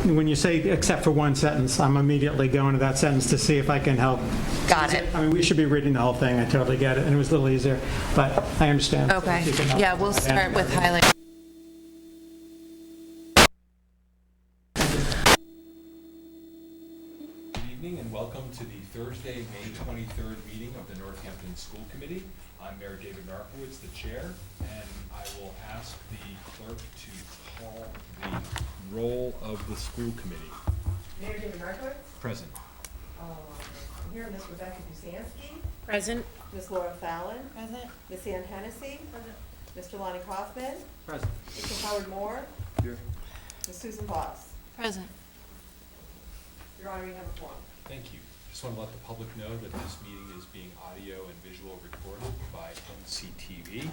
when you say except for one sentence, I'm immediately going to that sentence to see if I can help. Got it. I mean, we should be reading the whole thing. I totally get it, and it was a little easier, but I understand. So Okay. if you can help. Yeah, we'll start with highlight. Good evening and welcome to the Thursday, May 23rd meeting of the Northampton School Committee. I'm Mayor David Narkowitz, the chair, and I will ask the clerk to call the roll of the school committee. Mayor David Narkowitz. Present. Here, Ms. Rebecca Dusansky. Present. Ms. Laura Fallon. Present. Ms. Ann Hennessy. Present. Mr. Lonnie Kaufman. Present. Mr. Howard Moore. Here. Ms. Susan Voss. Present. Your Honor, you have a form. Thank you. Just want to let the public know that this meeting is being audio and visual recorded by NCTV.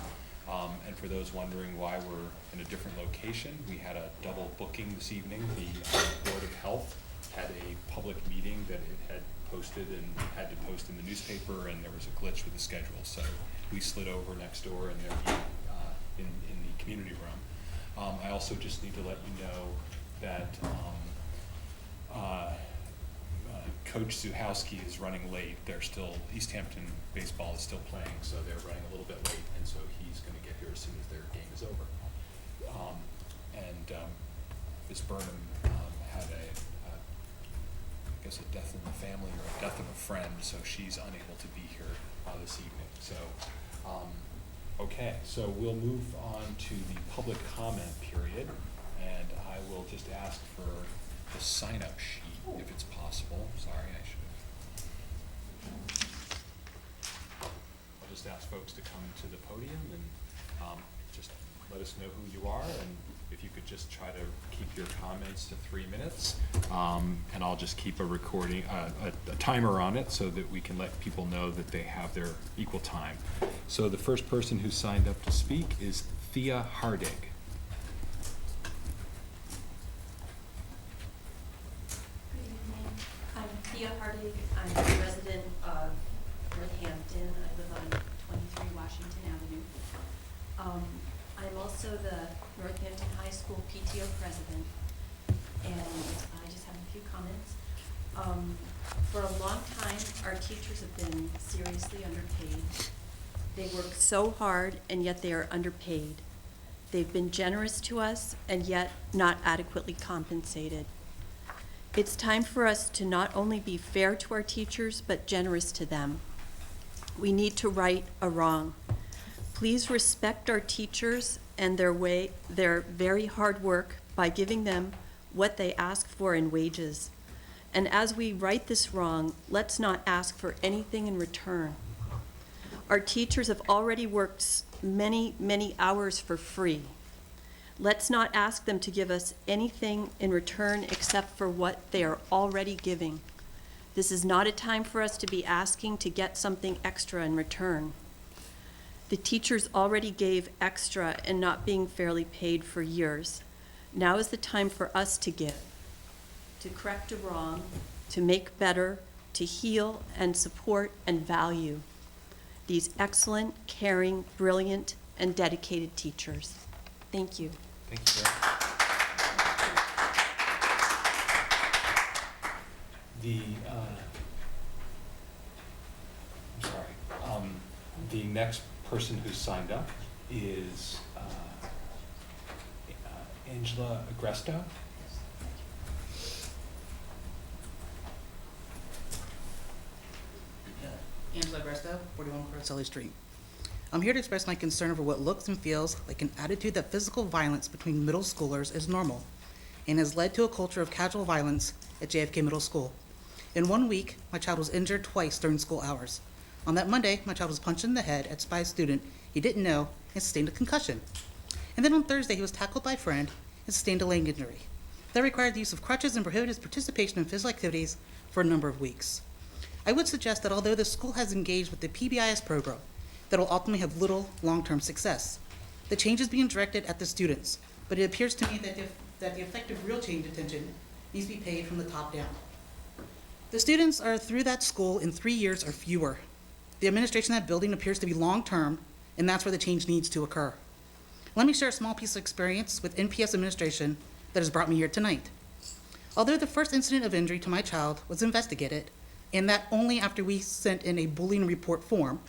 And for those wondering why we're in a different location, we had a double booking this evening. The Board of Health had a public meeting that it had posted and had to post in the newspaper, and there was a glitch with the schedule. So we slid over next door, and they're in the community room. I also just need to let you know that Coach Zuhowski is running late. They're still, East Hampton baseball is still playing, so they're running a little bit late, and so he's going to get here as soon as their game is over. Ms. Burnham had I guess a death in the family or a death of a friend, so she's unable to be here this evening. So, okay, so we'll move on to the public comment period, and I will just ask for the sign-up sheet, if it's possible. Sorry, I should have. I'll just ask folks to come to the podium and just let us know who you are, and if you could just try to keep your comments to 3 minutes, and I'll just keep a recording, a timer on it so that we can let people know that they have their equal time. So the first person who signed up to speak is Thea Hardig. I'm Thea Hardig. I'm a resident of Northampton. I live on 23 Washington Avenue. I'm also the Northampton High School PTO president, and I just have a few comments. For a long time, our teachers have been seriously underpaid. They work so hard, and yet they are underpaid. They've been generous to us, and yet not adequately compensated. It's time for us to not only be fair to our teachers, but generous to them. We need to right a wrong. Please respect our teachers and their very hard work by giving them what they ask for in wages. And as we right this wrong, let's not ask for anything in return. Our teachers have already worked many, many hours for free. Let's not ask them to give us anything in return except for what they are already giving. This is not a time for us to be asking to get something extra in return. The teachers already gave extra and not being fairly paid for years. Now is the time for us to give, to correct a wrong, to make better, to heal and support and value these excellent, caring, brilliant, and dedicated teachers. Thank you. Thank you, Sarah. The next person who signed up is Angela Agresto. Angela Agresto, 41 Corselli Street. I'm here to express my concern over what looks and feels like an attitude that physical violence between middle schoolers is normal and has led to a culture of casual violence at JFK Middle School. In 1 week, my child was injured twice during school hours. On that Monday, my child was punched in the head by a student he didn't know and sustained a concussion. And then on Thursday, he was tackled by a friend and sustained a leg injury. That required the use of crutches and prohibited his participation in physical activities for a number of weeks. I would suggest that although the school has engaged with the PBIS program, that will ultimately have little long-term success. The change is being directed at the students, but it appears to me that the effective real change attention needs to be paid from the top down. The students are through that school in 3 years or fewer. The administration of that building appears to be long-term, and that's where the change needs to occur. Let me share a small piece of experience with NPS administration that has brought me here tonight. Although the first incident of injury to my child was investigated, and that only after we sent in a bullying report form,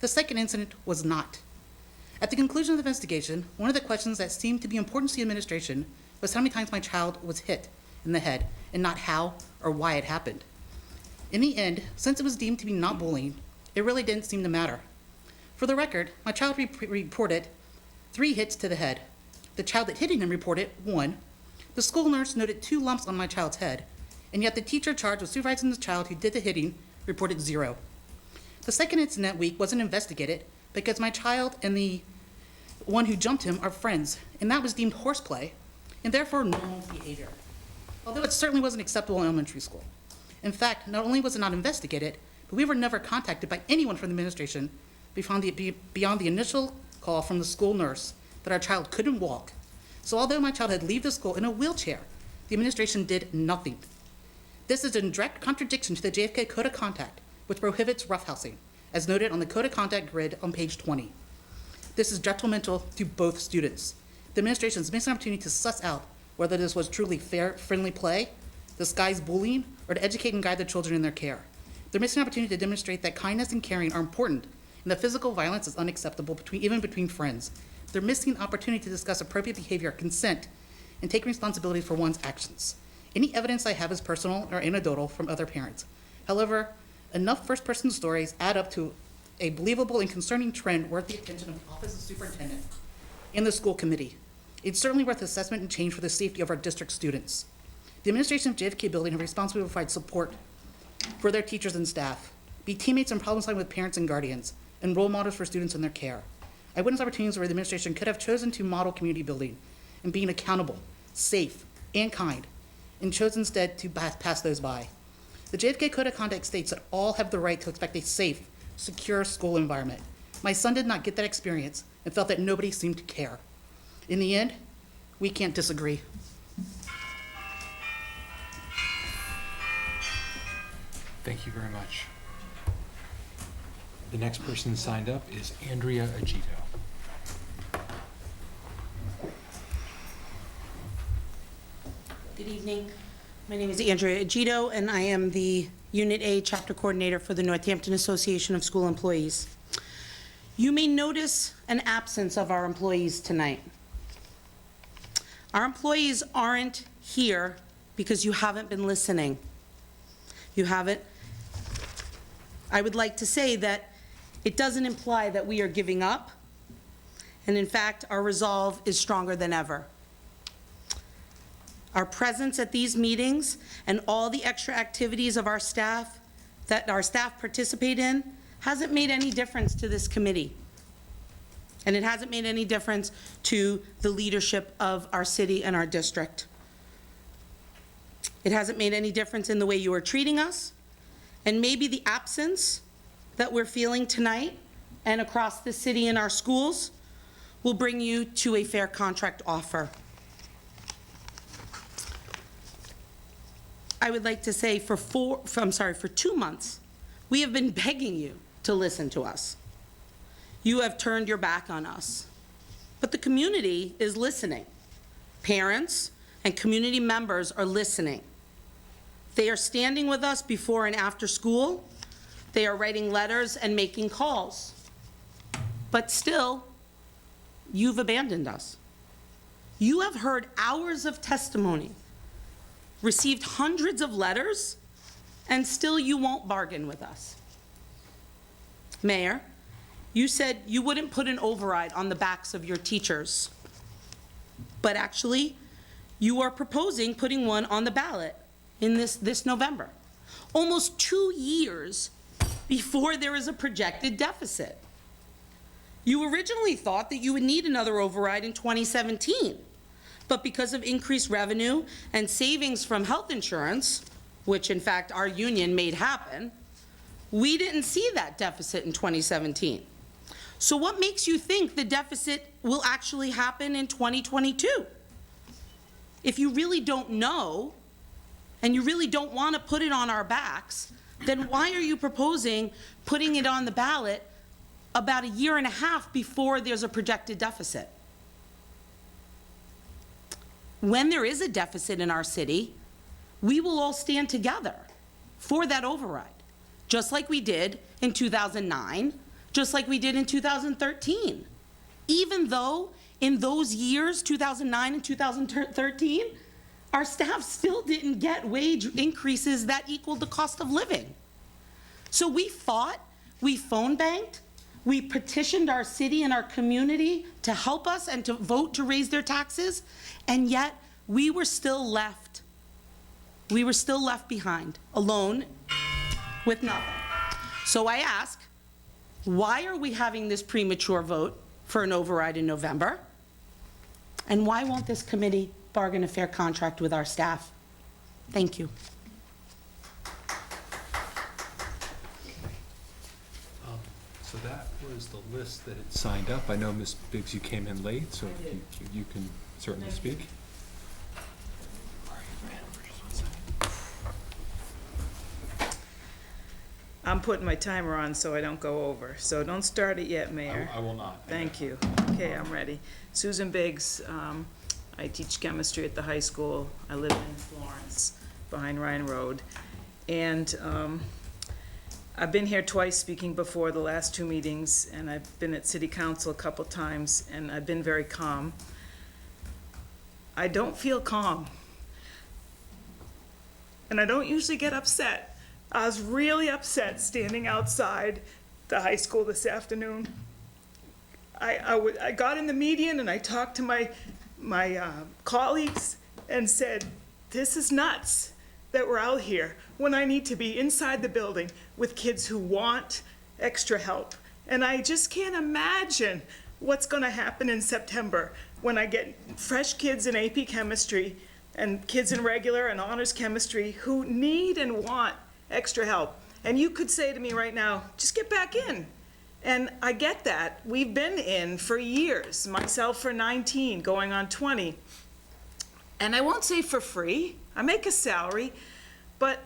the second incident was not. At the conclusion of the investigation, one of the questions that seemed to be important to the administration was how many times my child was hit in the head, and not how or why it happened. In the end, since it was deemed to be not bullying, it really didn't seem to matter. For the record, my child reported 3 hits to the head. The child that hit him reported 1. The school nurse noted 2 lumps on my child's head, and yet the teacher charged with supervising the child who did the hitting reported 0. The second incident week wasn't investigated because my child and the one who jumped him are friends, and that was deemed horseplay, and therefore normal behavior. Although it certainly wasn't acceptable in elementary school. In fact, not only was it not investigated, but we were never contacted by anyone from the administration beyond the initial call from the school nurse that our child couldn't walk. So although my child had left the school in a wheelchair, the administration did nothing. This is in direct contradiction to the JFK Code of Conduct, which prohibits roughhousing, as noted on the Code of Conduct grid on page 20. This is detrimental to both students. The administration is missing an opportunity to suss out whether this was truly fair, friendly play, disguised bullying, or to educate and guide the children in their care. They're missing an opportunity to demonstrate that kindness and caring are important, and that physical violence is unacceptable even between friends. They're missing an opportunity to discuss appropriate behavior, consent, and take responsibility for one's actions. Any evidence I have is personal or anecdotal from other parents. However, enough first-person stories add up to a believable and concerning trend worth the attention of the Office of Superintendent and the school committee. It's certainly worth assessment and change for the safety of our district students. The administration of JFK Building have responsibility to provide support for their teachers and staff, be teammates and problem solving with parents and guardians, and role models for students in their care. I witnessed opportunities where the administration could have chosen to model community building and being accountable, safe, and kind, and chose instead to pass those by. The JFK Code of Conduct states that all have the right to expect a safe, secure school environment. My son did not get that experience and felt that nobody seemed to care. In the end, we can't disagree. Thank you very much. The next person signed up is Andrea Agito. Good evening. My name is Andrea Agito, and I am the Unit A Chapter Coordinator for the Northampton Association of School Employees. You may notice an absence of our employees tonight. Our employees aren't here because you haven't been listening. You haven't. I would like to say that it doesn't imply that we are giving up, and in fact, our resolve is stronger than ever. Our presence at these meetings and all the extra activities of our staff that our staff participate in hasn't made any difference to this committee. And it hasn't made any difference to the leadership of our city and our district. It hasn't made any difference in the way you are treating us, and maybe the absence that we're feeling tonight and across the city in our schools will bring you to a fair contract offer. I would like to say for 2 months, we have been begging you to listen to us. You have turned your back on us, but the community is listening. Parents and community members are listening. They are standing with us before and after school. They are writing letters and making calls. But still, you've abandoned us. You have heard hours of testimony, received hundreds of letters, and still you won't bargain with us. Mayor, you said you wouldn't put an override on the backs of your teachers, but actually, you are proposing putting one on the ballot in this November, almost 2 years before there is a projected deficit. You originally thought that you would need another override in 2017, but because of increased revenue and savings from health insurance, which in fact our union made happen, we didn't see that deficit in 2017. So what makes you think the deficit will actually happen in 2022? If you really don't know, and you really don't want to put it on our backs, then why are you proposing putting it on the ballot about 1.5 years before there's a projected deficit? When there is a deficit in our city, we will all stand together for that override, just like we did in 2009, just like we did in 2013. Even though in those years, 2009 and 2013, our staff still didn't get wage increases that equaled the cost of living. So we fought, we phone banked, we petitioned our city and our community to help us and to vote to raise their taxes, and yet we were still left. We were still left behind, alone, with nothing. So I ask, why are we having this premature vote for an override in November? And why won't this committee bargain a fair contract with our staff? Thank you. So that was the list that had signed up. I know, Ms. Biggs, you came in late, so you can certainly speak. I'm putting my timer on so I don't go over, so don't start it yet, Mayor. I will not. Thank you. Okay, I'm ready. Susan Biggs, I teach chemistry at the high school. I live in Florence, behind Ryan Road. And I've been here twice speaking before the last two meetings, and I've been at city council a couple times, and I've been very calm. I don't feel calm. And I don't usually get upset. I was really upset standing outside the high school this afternoon. I got in the median and I talked to my colleagues and said, this is nuts that we're out here when I need to be inside the building with kids who want extra help. And I just can't imagine what's gonna happen in September when I get fresh kids in AP chemistry and kids in regular and honors chemistry who need and want extra help. And you could say to me right now, just get back in. And I get that. We've been in for years, myself for 19, going on 20. And I won't say for free. I make a salary, but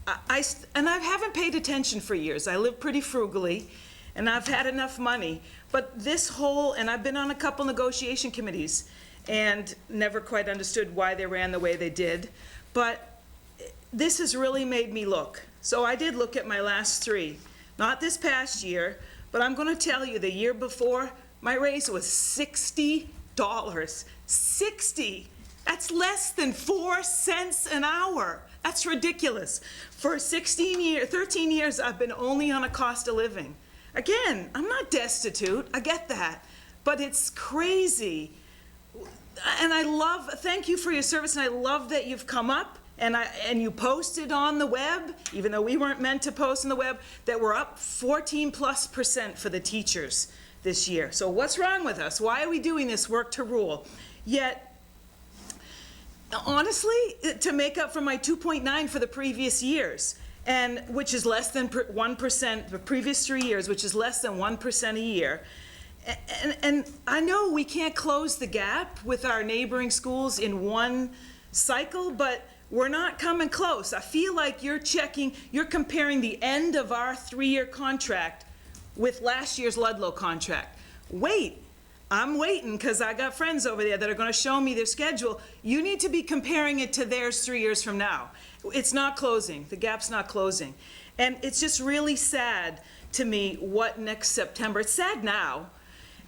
I haven't paid attention for years. I live pretty frugally, and I've had enough money. But this whole, and I've been on a couple negotiation committees, and never quite understood why they ran the way they did. But this has really made me look. So I did look at my last three. Not this past year, but I'm gonna tell you, the year before, my raise was $60. 60! That's less than 4 cents an hour. That's ridiculous. For 13 years, I've been only on a cost of living. Again, I'm not destitute, I get that, but it's crazy. And thank you for your service, and I love that you've come up and you posted on the web, even though we weren't meant to post on the web, that we're up 14+% for the teachers this year. So what's wrong with us? Why are we doing this work to rule? Yet, honestly, to make up for my 2.9 for the previous years, and which is less than 1%, the previous 3 years, which is less than 1% a year. And I know we can't close the gap with our neighboring schools in one cycle, but we're not coming close. I feel like you're comparing the end of our 3-year contract with last year's Ludlow contract. Wait, I'm waiting because I got friends over there that are gonna show me their schedule. You need to be comparing it to theirs 3 years from now. It's not closing, the gap's not closing. And it's just really sad to me what next September, it's sad now,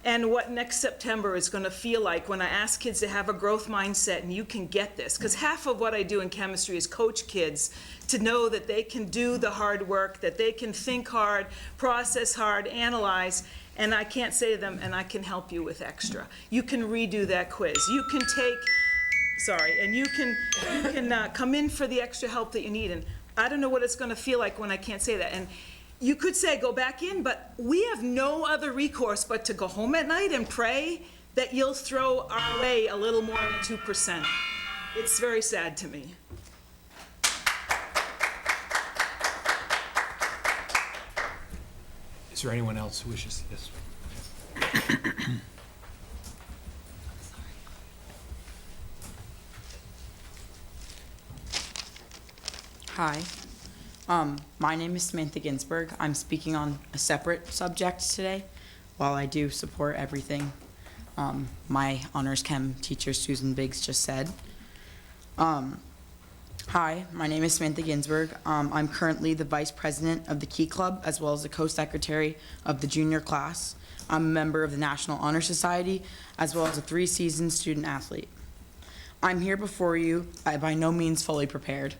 and what next September is gonna feel like when I ask kids to have a growth mindset, and you can get this. Because half of what I do in chemistry is coach kids to know that they can do the hard work, that they can think hard, process hard, analyze, and I can't say to them, and I can help you with extra. You can redo that quiz. You can and you can come in for the extra help that you need. And I don't know what it's gonna feel like when I can't say that. And you could say, go back in, but we have no other recourse but to go home at night and pray that you'll throw our way a little more than 2%. It's very sad to me. Is there anyone else who wishes this? Hi. My name is Samantha Ginsberg. I'm speaking on a separate subject today. While I do support everything my honors chem teacher Susan Biggs just said, Hi, my name is Samantha Ginsberg. I'm currently the vice president of the Key Club, as well as the co-secretary of the junior class. I'm a member of the National Honor Society, as well as a 3-season student athlete. I'm here before you, by no means fully prepared.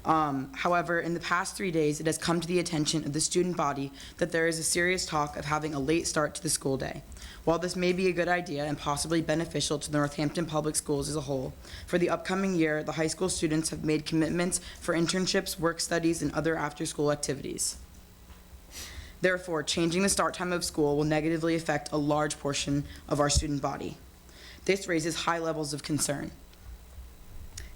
However, in the past 3 days, it has come to the attention of the student body that there is a serious talk of having a late start to the school day. While this may be a good idea and possibly beneficial to the Northampton Public Schools as a whole, for the upcoming year, the high school students have made commitments for internships, work studies, and other after-school activities. Therefore, changing the start time of school will negatively affect a large portion of our student body. This raises high levels of concern.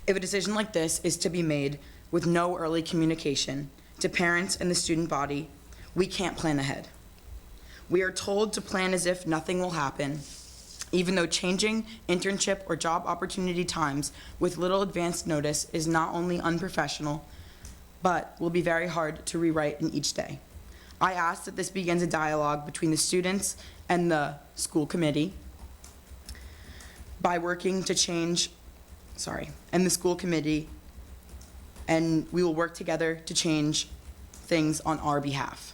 If a decision like this is to be made with no early communication to parents and the student body, we can't plan ahead. We are told to plan as if nothing will happen, even though changing internship or job opportunity times with little advance notice is not only unprofessional, but will be very hard to rewrite in each day. I ask that this begins a dialogue between the students and the school committee by working to change, and the school committee, and we will work together to change things on our behalf.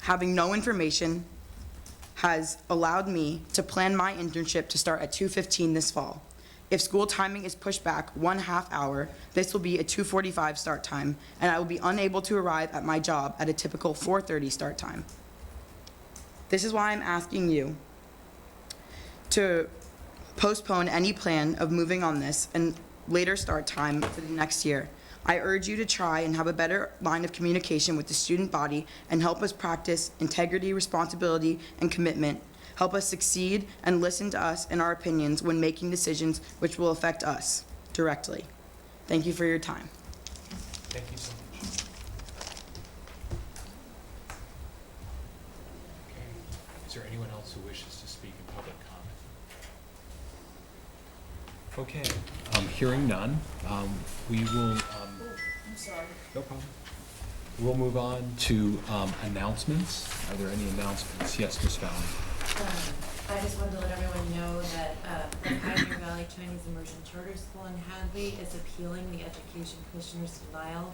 Having no information has allowed me to plan my internship to start at 2:15 this fall. If school timing is pushed back 1/2 hour, this will be a 2:45 start time, and I will be unable to arrive at my job at a typical 4:30 start time. This is why I'm asking you to postpone any plan of moving on this and later start time for the next year. I urge you to try and have a better line of communication with the student body and help us practice integrity, responsibility, and commitment. Help us succeed and listen to us and our opinions when making decisions which will affect us directly. Thank you for your time. Thank you so much. Okay. Is there anyone else who wishes to speak in public comment? Okay, hearing none, we will, I'm sorry. no problem. We'll move on to announcements. Are there any announcements? Yes, Ms. Fallon. I just wanted to let everyone know that the Pioneer Valley Chinese Immersion Charter School in Hadley is appealing the Education Commissioner's denial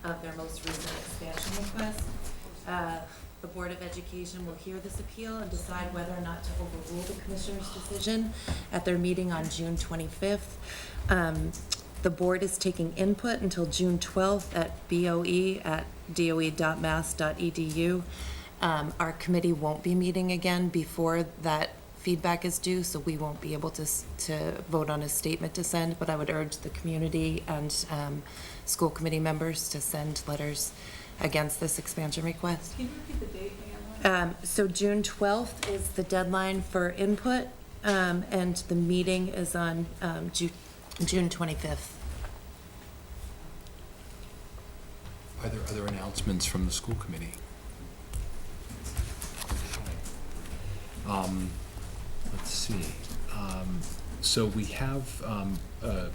of their most recent expansion request. The Board of Education will hear this appeal and decide whether or not to overrule the Commissioner's decision at their meeting on June 25th. The board is taking input until June 12th at boe@doe.mass.edu. Our committee won't be meeting again before that feedback is due, so we won't be able to vote on a statement to send, but I would urge the community and school committee members to send letters against this expansion request. Can you repeat the date again? So June 12th is the deadline for input, and the meeting is on June 25th. Are there other announcements from the school committee? Let's see. So we have a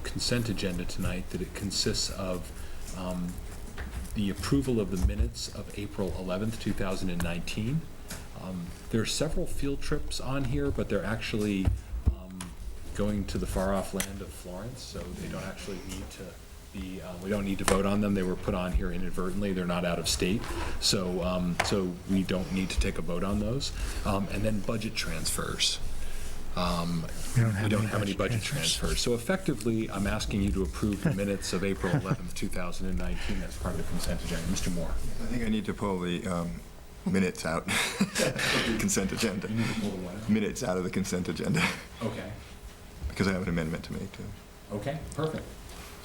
consent agenda tonight that it consists of the approval of the minutes of April 11th, 2019. There are several field trips on here, but they're actually going to the far-off land of Florence, so they don't actually need to be, we don't need to vote on them. They were put on here inadvertently. They're not out of state, so so we don't need to take a vote on those. And then budget transfers. We don't have any budget transfers. So effectively, I'm asking you to approve the minutes of April 11th, 2019 as part of the consent agenda. Mr. Moore. I think I need to pull the minutes out of the consent agenda. You need to pull the what out? Minutes out of the consent agenda, Okay. because I have an amendment to make too. Okay, perfect.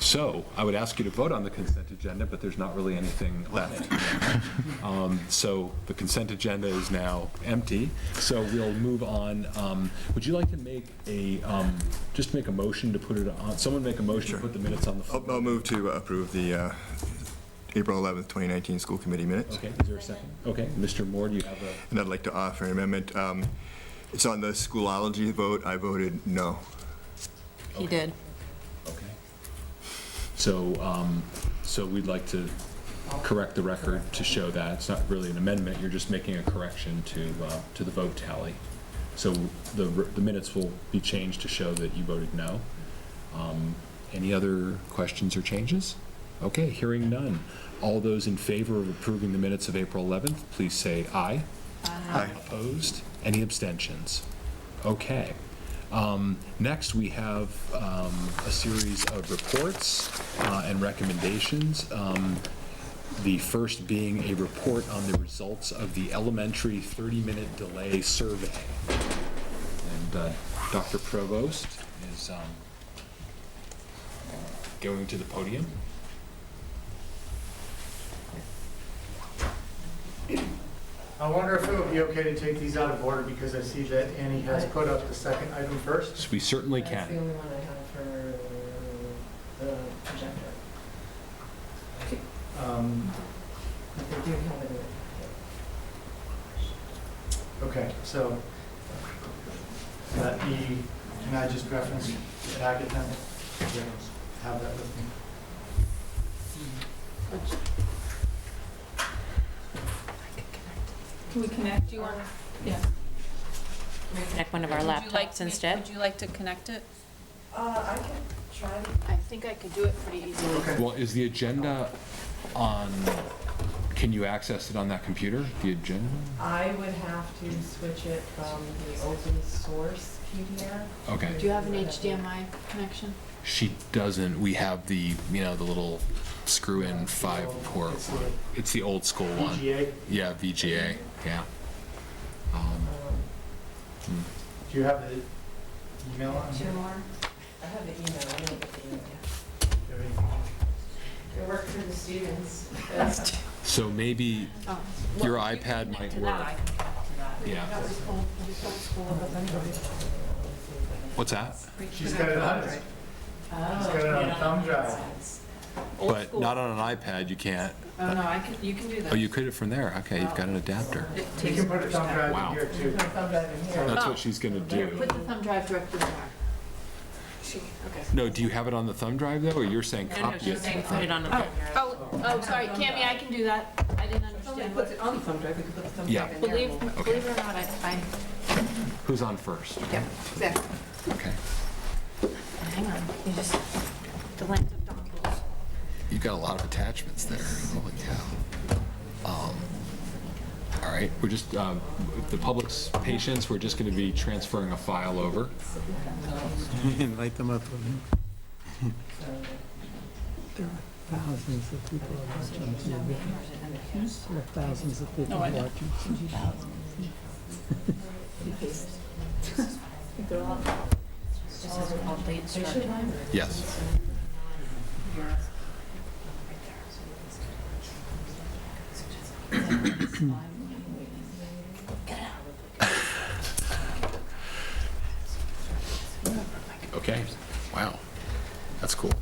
So I would ask you to vote on the consent agenda, but there's not really anything left. So the consent agenda is now empty. So we'll move on. Would you like to make a, just make a motion to put it on, someone make a motion to put the minutes on the floor? I'll move to approve the April 11th, 2019 school committee minutes. Okay, is there a second? Okay, Mr. Moore, do you have a? And I'd like to offer an amendment. It's on the Schoolology vote. I voted no. He did. Okay. So, so we'd like to correct the record to show that. It's not really an amendment, you're just making a correction to the vote tally. So the minutes will be changed to show that you voted no. Any other questions or changes? Okay, hearing none. All those in favor of approving the minutes of April 11th, please say aye. Aye. Opposed? Any abstentions? Okay. Next, we have a series of reports and recommendations. The first being a report on the results of the elementary 30-minute delay survey. And Dr. Provost is going to the podium. I wonder if it would be okay to take these out of order because I see that Annie has put up the second item first. We certainly That's the can. only one I have for the projector. But they do have it in the Okay, so that can I just reference the packet then? Have that with me. Can we connect? Do you want? Yeah. Connect one of our laptops instead. Would you like to connect it? I can try. I think I could do it pretty easily. Okay. Well, is the agenda on, can you access it on that computer, the agenda? I would have to switch it from the open source PDF. Okay. Do you have an HDMI connection? She doesn't. We have the, the little screw-in 5-port one. It's the old school one. VGA? Yeah, VGA, yeah. Do you have the email on Two here? more. I have the email. I don't get the email. It worked for the students. So maybe your iPad might work. Yeah. What's that? She's got it on, she's got it on a thumb drive. But not on an iPad, you can't. Oh, no, you can do that. Oh, you could it from there. Okay, you've got an adapter. You can put a thumb drive Wow. in here too. Put a thumb drive in here. That's what she's gonna do. Put the thumb drive directly in there. Okay. No, do you have it on the thumb drive though, or you're saying No, copy she's it? saying put it on the. Oh, sorry, Cammy, I can do that. I didn't understand. Puts it on the thumb drive, we can put the thumb Yeah. drive in there. Believe it or not, I, Who's on first? Yeah, exactly. Okay. hang on, you just, the length of dongles. You've got a lot of attachments there. Holy cow. All right, we're just, with the public's patience, we're just going to be transferring a file over. Invite them up. There are thousands of people watching TV. There are thousands of people watching. This is called late start time. Yes. Okay, wow, that's cool.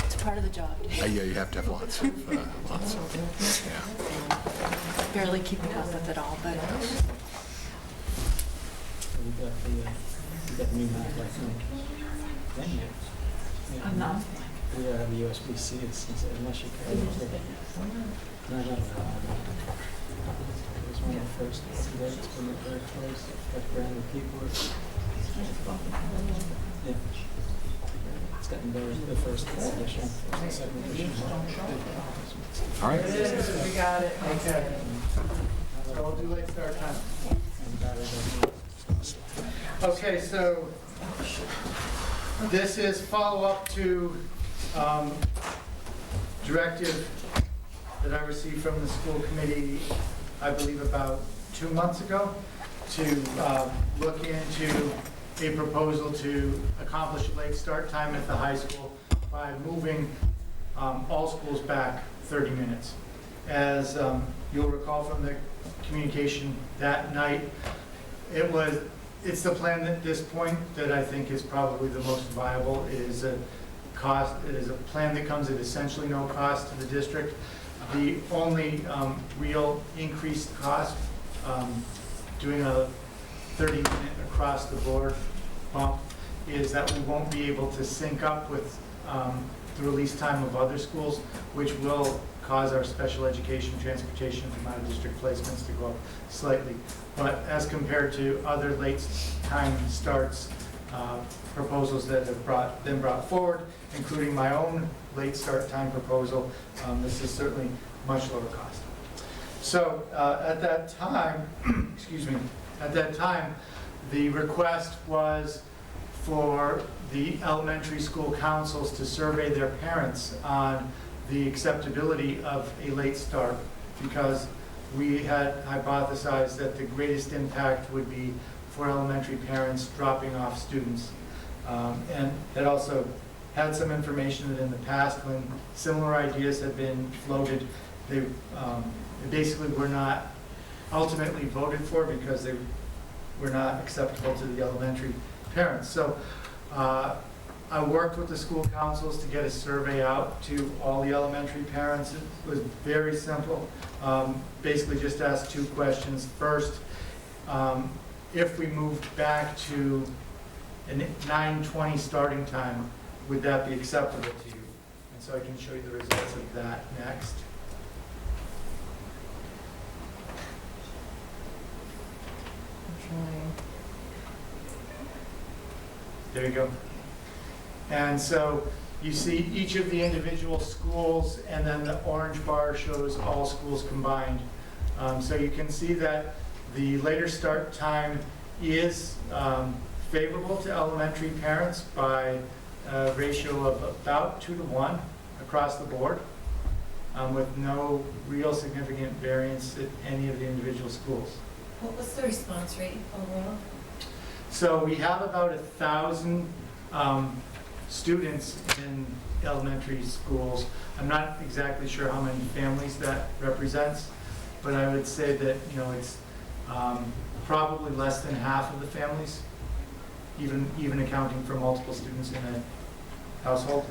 It's part of the job. Yeah, you have to have lots of, yeah. Barely keeping up with it all, but. We got the new Mac, I think. I'm not. We have the USB-C, unless you carry it. No, I don't know. It was one of the first ones. It's been very close. Got brand new keyboard. Yeah. It's gotten better the first edition, the second edition. All right. We got it. Okay. So we'll do late start time. Okay, so this is follow-up to directive that I received from the school committee, I believe about 2 months ago, to look into a proposal to accomplish late start time at the high school by moving all schools back 30 minutes. As you'll recall from the communication that night, it's the plan at this point that I think is probably the most viable. It is a plan that comes at essentially no cost to the district. The only real increased cost, doing a 30-minute across the board bump, is that we won't be able to sync up with the release time of other schools, which will cause our special education transportation from out-of-district placements to go up slightly. But as compared to other late time starts, proposals that have been brought forward, including my own late start time proposal. This is certainly much lower cost. So at that time, excuse me, at that time, the request was for the elementary school councils to survey their parents on the acceptability of a late start, because we had hypothesized that the greatest impact would be for elementary parents dropping off students. And it also had some information that in the past, when similar ideas had been floated, they basically were not ultimately voted for because they were not acceptable to the elementary parents. So I worked with the school councils to get a survey out to all the elementary parents. It was very simple. Basically just asked two questions. First, if we moved back to a 9:20 starting time, would that be acceptable to you? And so I can show you the results of that next. I'm trying. There you go. And so you see each of the individual schools, and then the orange bar shows all schools combined. So you can see that the later start time is favorable to elementary parents by a ratio of about 2 to 1 across the board, with no real significant variance at any of the individual schools. What was the response rate overall? So we have about 1,000 students in elementary schools. I'm not exactly sure how many families that represents, but I would say that, you know, it's probably less than half of the families, even accounting for multiple students in a household.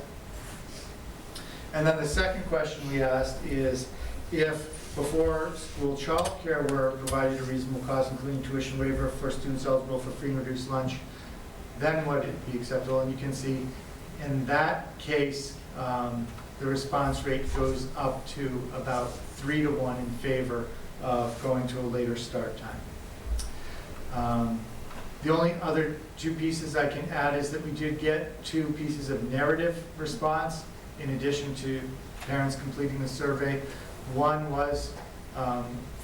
And then the second question we asked is, if before school childcare were provided at a reasonable cost, including tuition waiver for students eligible for free and reduced lunch, then would it be acceptable? And you can see in that case, the response rate goes up to about 3 to 1 in favor of going to a later start time. The only other two pieces I can add is that we did get 2 pieces of narrative response in addition to parents completing the survey. One was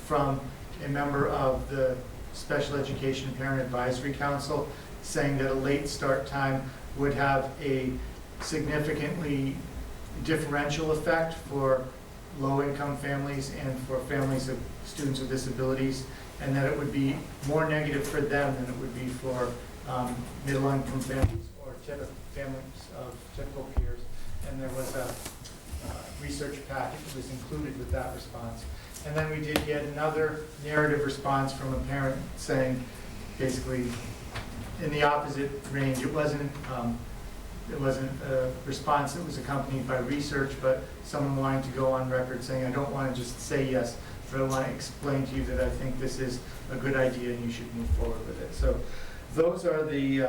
from a member of the Special Education Parent Advisory Council, saying that a late start time would have a significantly differential effect for low-income families and for families of students with disabilities, and that it would be more negative for them than it would be for middle-income families or families of typical peers. And there was a research packet that was included with that response. And then we did get another narrative response from a parent saying, basically, in the opposite range. It wasn't a response that was accompanied by research, but someone wanting to go on record saying, I don't want to just say yes, but I want to explain to you that I think this is a good idea and you should move forward with it. So those are the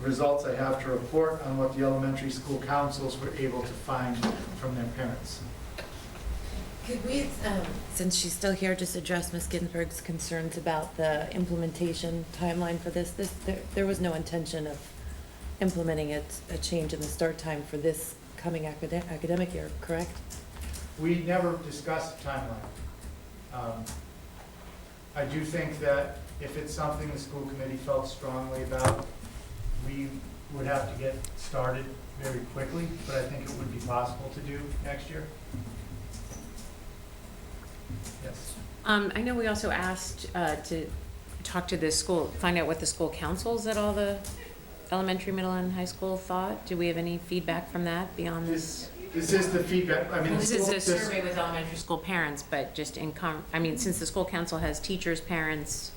results I have to report on what the elementary school councils were able to find from their parents. Could we, since she's still here, just address Ms. Ginsburg's concerns about the implementation timeline for this? There was no intention of implementing a change in the start time for this coming academic year, correct? We never discussed a timeline. I do think that if it's something the school committee felt strongly about, we would have to get started very quickly, but I think it would be possible to do next year. Yes. I know we also asked to talk to the school, find out what the school councils at all the elementary, middle, and high school thought. Do we have any feedback from that beyond this? This is the feedback. I mean, This is a survey with elementary school parents, but just I mean, since the school council has teachers, parents,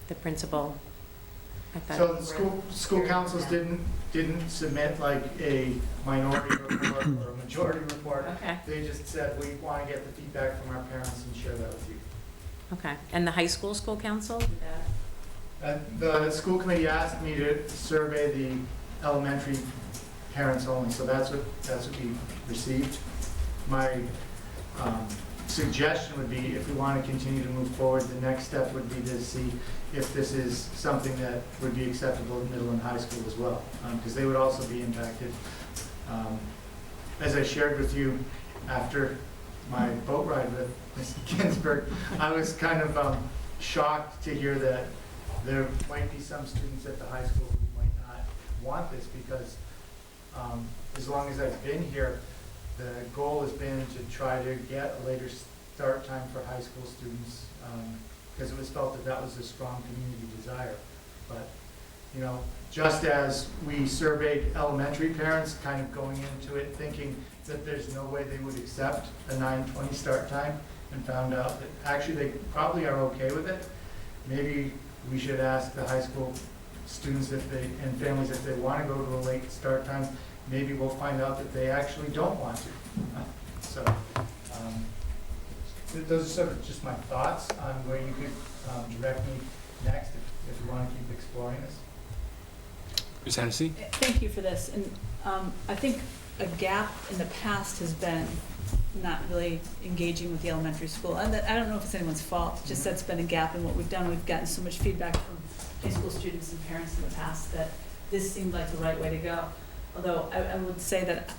the principal. I thought- So the school councils didn't submit like a minority report or a majority report. Okay. They just said, we want to get the feedback from our parents and share that with you. Okay, and the high school council? The school committee asked me to survey the elementary parents only, so that's what we received. My suggestion would be, if we want to continue to move forward, the next step would be to see if this is something that would be acceptable at middle and high school as well, because they would also be impacted. As I shared with you after my boat ride with Ms. Ginsburg, I was kind of shocked to hear that there might be some students at the high school who might not want this, because as long as I've been here, the goal has been to try to get a later start time for high school students, because it was felt that that was a strong community desire. But, you know, just as we surveyed elementary parents, kind of going into it thinking that there's no way they would accept a 9:20 start time, and found out that actually they probably are okay with it, maybe we should ask the high school students if they, and families, if they want to go to a late start time, maybe we'll find out that they actually don't want to. So those are sort of just my thoughts on where you could direct me next if you want to keep exploring this. Ms. Hennessy? Thank you for this. And I think a gap in the past has been not really engaging with the elementary school. And I don't know if it's anyone's fault, just that's been a gap in what we've done. We've gotten so much feedback from high school students and parents in the past that this seemed like the right way to go. Although I would say that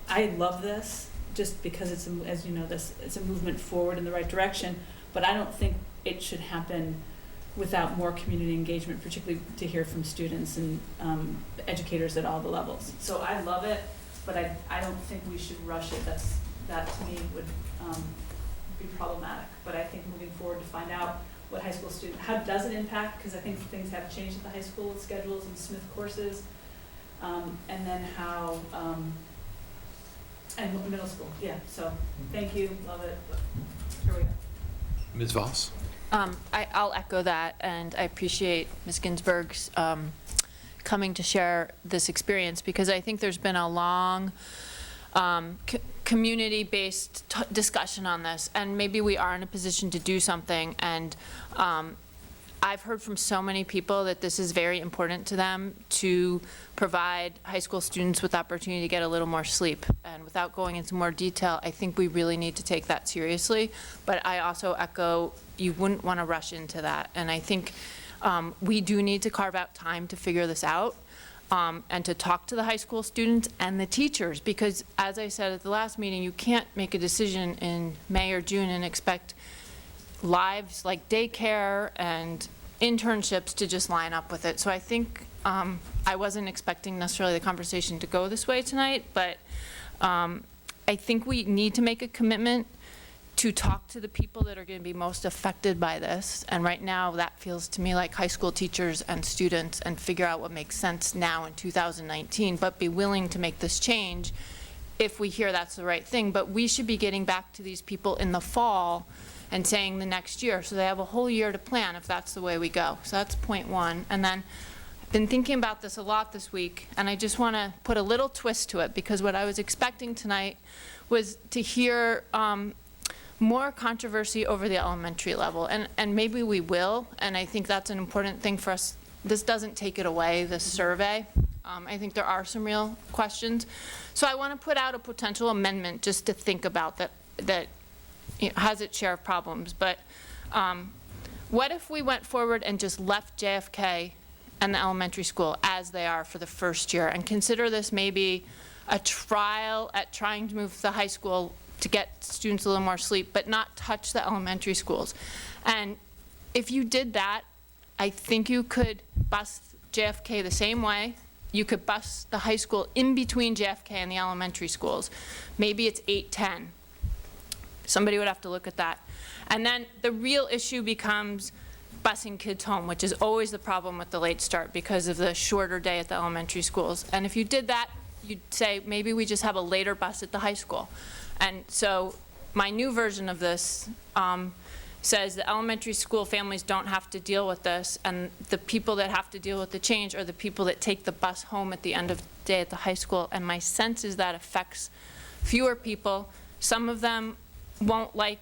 I love this just because it's, as you know, it's a movement forward in the right direction, but I don't think it should happen without more community engagement, particularly to hear from students and educators at all the levels. So I love it, but I don't think we should rush it. That to me would be problematic. But I think moving forward to find out what high school student, how does it impact, because I think things have changed at the high school with schedules and Smith courses, and then how, and middle school, yeah. So thank you, love it. Here we go. Ms. Voss? I'll echo that, and I appreciate Ms. Ginsburg's coming to share this experience, because I think there's been a long community-based discussion on this, and maybe we are in a position to do something. And I've heard from so many people that this is very important to them, to provide high school students with the opportunity to get a little more sleep. And without going into more detail, I think we really need to take that seriously. But I also echo, you wouldn't want to rush into that. And I think we do need to carve out time to figure this out, and to talk to the high school students and the teachers. Because as I said at the last meeting, you can't make a decision in May or June and expect lives like daycare and internships to just line up with it. So I think I wasn't expecting necessarily the conversation to go this way tonight, but I think we need to make a commitment to talk to the people that are going to be most affected by this. And right now that feels to me like high school teachers and students, and figure out what makes sense now in 2019, but be willing to make this change if we hear that's the right thing. But we should be getting back to these people in the fall and saying the next year, so they have a whole year to plan if that's the way we go. So that's point one. And then I've been thinking about this a lot this week, and I just want to put a little twist to it, because what I was expecting tonight was to hear more controversy over the elementary level, and maybe we will, and I think that's an important thing for us. This doesn't take it away, this survey. I think there are some real questions. So I want to put out a potential amendment just to think about that has its share of problems. But what if we went forward and just left JFK and the elementary school as they are for the first year, and consider this maybe a trial at trying to move the high school to get students a little more sleep, but not touch the elementary schools? And if you did that, I think you could bus JFK the same way. You could bus the high school in between JFK and the elementary schools. Maybe it's 8-10. Somebody would have to look at that. And then the real issue becomes busing kids home, which is always the problem with the late start because of the shorter day at the elementary schools. And if you did that, you'd say maybe we just have a later bus at the high school. And so my new version of this says the elementary school families don't have to deal with this, and the people that have to deal with the change are the people that take the bus home at the end of the day at the high school. And my sense is that affects fewer people. Some of them won't like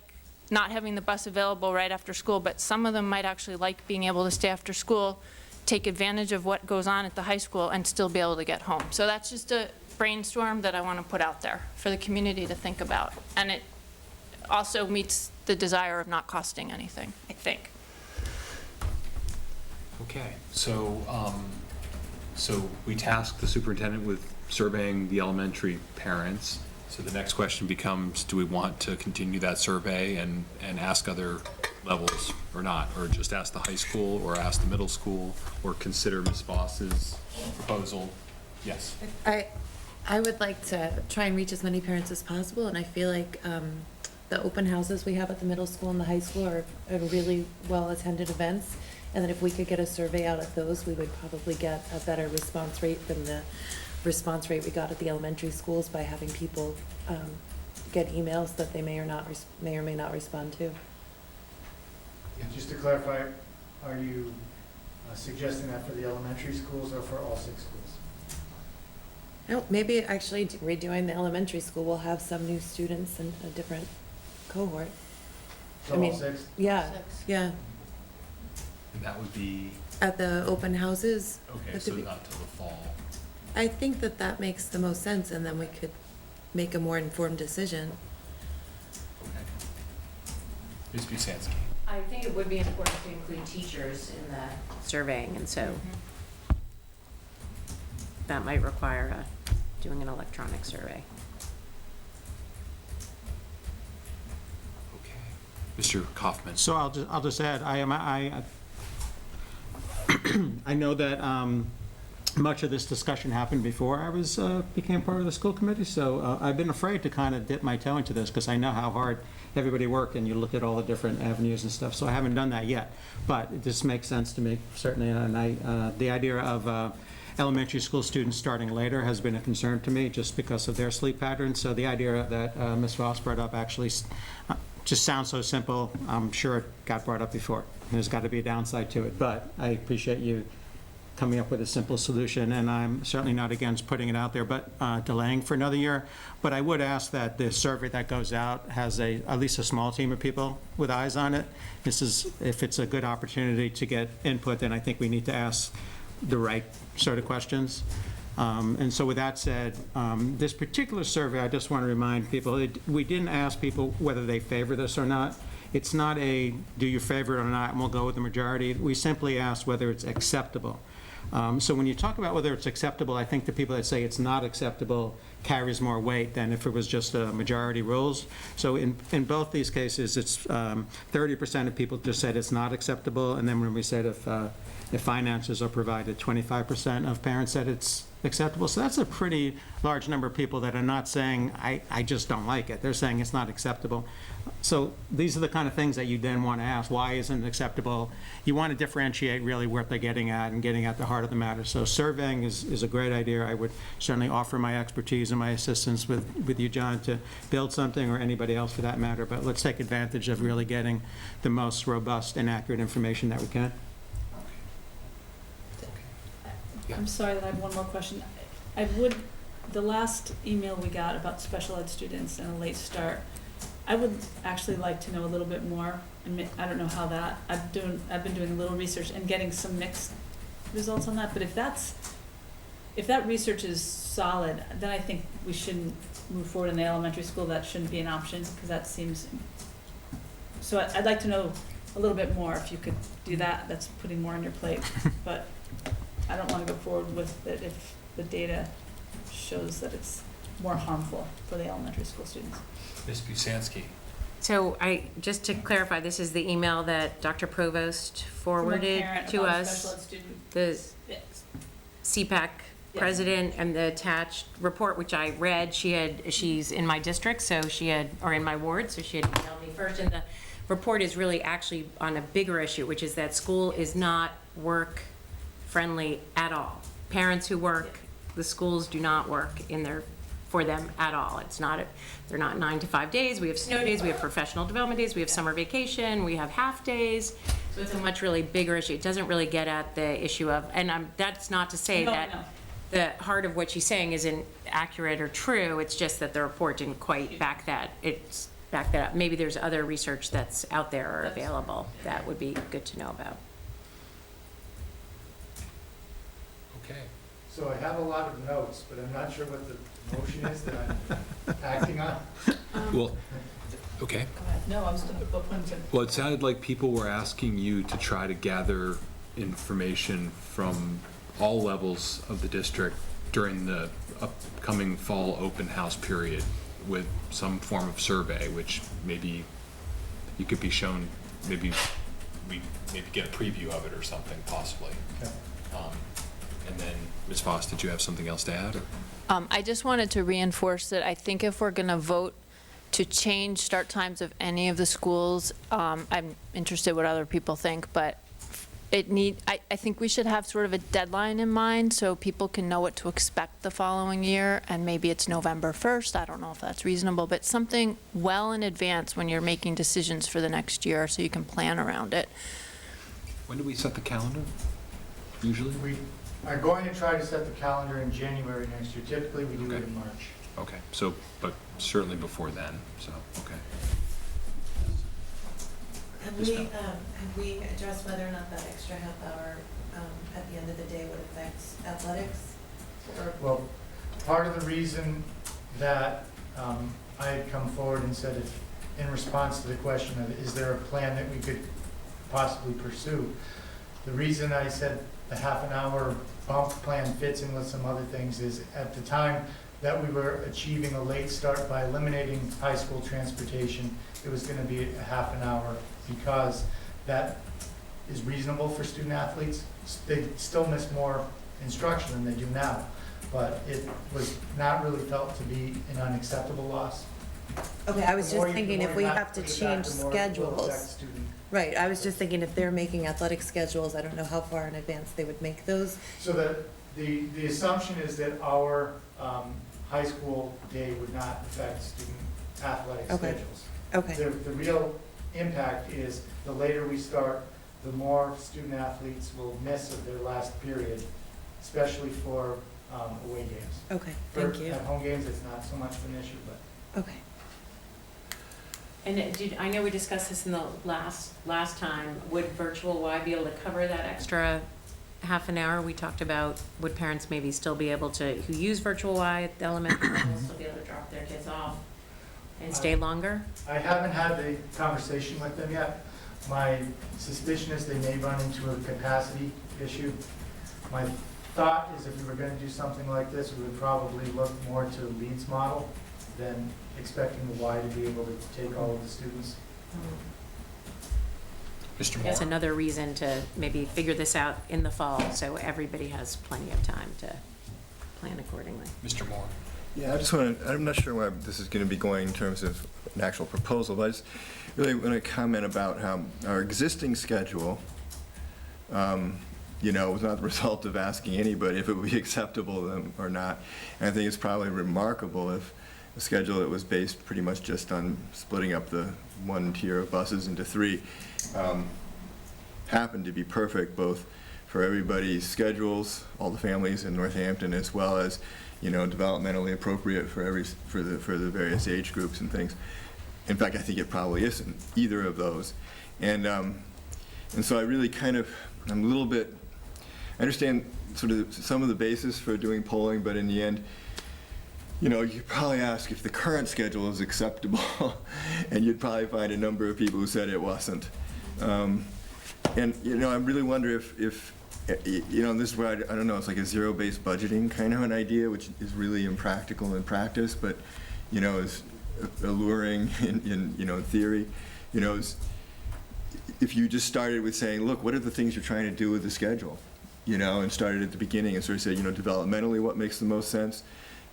not having the bus available right after school, but some of them might actually like being able to stay after school, take advantage of what goes on at the high school, and still be able to get home. So that's just a brainstorm that I want to put out there for the community to think about. And also meets the desire of not costing anything, I think. Okay, so, so we tasked the superintendent with surveying the elementary parents. So the next question becomes, do we want to continue that survey and ask other levels or not? Or just ask the high school, or ask the middle school, or consider Ms. Voss's proposal? Yes. I would like to try and reach as many parents as possible, and I feel like the open houses we have at the middle school and the high school are really well-attended events, and that if we could get a survey out at those, we would probably get a better response rate than the response rate we got at the elementary schools by having people get emails that they may or may not respond to. And just to clarify, are you suggesting that for the elementary schools or for all 6 schools? No, maybe actually redoing the elementary school will have some new students in a different cohort. So I mean, all 6? Yeah, yeah. And that would be, At the open houses. okay, at so the not till the fall. I think that makes the most sense, and then we could make a more informed decision. Okay. Ms. Busansky. I think it would be important to include teachers in the surveying, and so that might require doing an electronic survey. Okay. Mr. Kaufman. So I'll just add, I know that much of this discussion happened before I became part of the school committee, so I've been afraid to kind of dip my toe into this because I know how hard everybody worked and you look at all the different avenues and stuff, so I haven't done that yet. But it just makes sense to me, certainly, and the idea of elementary school students starting later has been a concern to me just because of their sleep patterns, so the idea that Ms. Voss brought up actually just sounds so simple. I'm sure it got brought up before. There's got to be a downside to it, but I appreciate you coming up with a simple solution, and I'm certainly not against putting it out there, but delaying for another year. But I would ask that the survey that goes out has at least a small team of people with eyes on it. If it's a good opportunity to get input, then I think we need to ask the right sort of questions. And so with that said, this particular survey, I just want to remind people, we didn't ask people whether they favor this or not. It's not a do you favor it or not, and we'll go with the majority. We simply asked whether it's acceptable. So when you talk about whether it's acceptable, I think the people that say it's not acceptable carries more weight than if it was just a majority rules. So in both these cases, it's 30% of people just said it's not acceptable, and then when we said if finances are provided, 25% of parents said it's acceptable. So that's a pretty large number of people that are not saying, I just don't like it. They're saying it's not acceptable. So these are the kind of things that you then want to ask. Why isn't it acceptable? You want to differentiate really what they're getting at and getting at the heart of the matter. So surveying is a great idea. I would certainly offer my expertise and my assistance with you, John, to build something, or anybody else for that matter. But let's take advantage of really getting the most robust and accurate information that we can. I'm sorry that I have one more question. The last email we got about special ed students and a late start, I would actually like to know a little bit more. I don't know how that, I've been doing a little research and getting some mixed results on that, but if that research is solid, then I think we shouldn't move forward in the elementary school. That shouldn't be an option, because that seems, so I'd like to know a little bit more if you could do that. That's putting more on your plate, but I don't want to go forward with it if the data shows that it's more harmful for the elementary school students. Ms. Busansky. So just to clarify, this is the email that Dr. Provost forwarded to us, the CPAC president, and the attached report, which I read. She's in my district, or in my ward, so she had emailed me first, and the report is really actually on a bigger issue, which is that school is not work-friendly at all. Parents who work, the schools do not work for them at all. They're not 9 to 5 days. We have snow days, we have professional development days, we have summer vacation, we have half days. So it's a much really bigger issue. It doesn't really get at the issue of, and that's not to say the heart of what she's saying isn't accurate or true. It's just that the report didn't quite back that up. Maybe there's other research that's out there or available that would be good to know about. Okay. So I have a lot of notes, but I'm not sure what the motion is that I'm acting on. Well, Okay. No, I was done. Well, it sounded like people were asking you to try to gather information from all levels of the district during the upcoming fall open house period with some form of survey, which maybe you could be shown, maybe we get a preview of it or something, possibly. Okay. And then, Ms. Voss, did you have something else to add? Or? I just wanted to reinforce that I think if we're going to vote to change start times of any of the schools, I'm interested what other people think, but I think we should have sort of a deadline in mind so people can know what to expect the following year, and maybe it's November 1st, I don't know if that's reasonable, but something well in advance when you're making decisions for the next year so you can plan around it. When do we set the calendar, usually? We are going to try to set the calendar in January next year. Typically, we do it in March. Okay, so, but certainly before then, so, okay. Have we addressed whether or not that extra half hour at the end of the day would affect athletics? Or Well, part of the reason that I had come forward and said, if, in response to the question of, is there a plan that we could possibly pursue? The reason I said the half an hour bump plan fits in with some other things is at the time that we were achieving a late start by eliminating high school transportation, it was going to be a half an hour because that is reasonable for student athletes. They still miss more instruction than they do now, but it was not really felt to be an unacceptable loss. Okay, I was The more just you- thinking the if more we you have to push it back, change the more it will affect schedules. student. Right, I was just thinking if they're making athletic schedules, I don't know how far in advance they would make those. So the assumption is that our high school day would not affect student athletic Okay. schedules. Okay, The real impact is the later we start, the more student athletes will miss of their last period, especially for away games. okay, For- thank you. At home games, it's not so much of an issue, but. Okay. And I know we discussed this in the last time, would virtual Y be able to cover that extra half an hour? We talked about, would parents maybe still be able to, who use virtual Y at the elementary level, still be able to drop their kids off and stay longer? I haven't had the conversation with them yet. My suspicion is they may run into a capacity issue. My thought is if we were going to do something like this, we would probably look more to the Leeds model than expecting the Y to be able to take all of the students. Mr. Moore? That's another reason to maybe figure this out in the fall, so everybody has plenty of time to plan accordingly. Mr. Moore? Yeah, I just want to, I'm not sure where this is going to be going in terms of an actual proposal, but I just really want to comment about how our existing schedule, you know, was not the result of asking anybody if it would be acceptable to them or not. And I think it's probably remarkable if a schedule that was based pretty much just on splitting up the one tier of buses into three happened to be perfect both for everybody's schedules, all the families in Northampton, as well as, you know, developmentally appropriate for the various age groups and things. In fact, I think it probably isn't either of those. And so I really I'm a little bit, I understand sort of some of the basis for doing polling, but in the end, you know, you probably ask if the current schedule is acceptable, and you'd probably find a number of people who said it wasn't. And, you know, I really wonder if you know, this is where I don't know, it's like a zero-based budgeting kind of an idea, which is really impractical in practice, but, you know, is alluring in you know, in theory. You know, if you just started with saying, look, what are the things you're trying to do with the schedule? You know, and started at the beginning and sort of said, you know, developmentally what makes the most sense?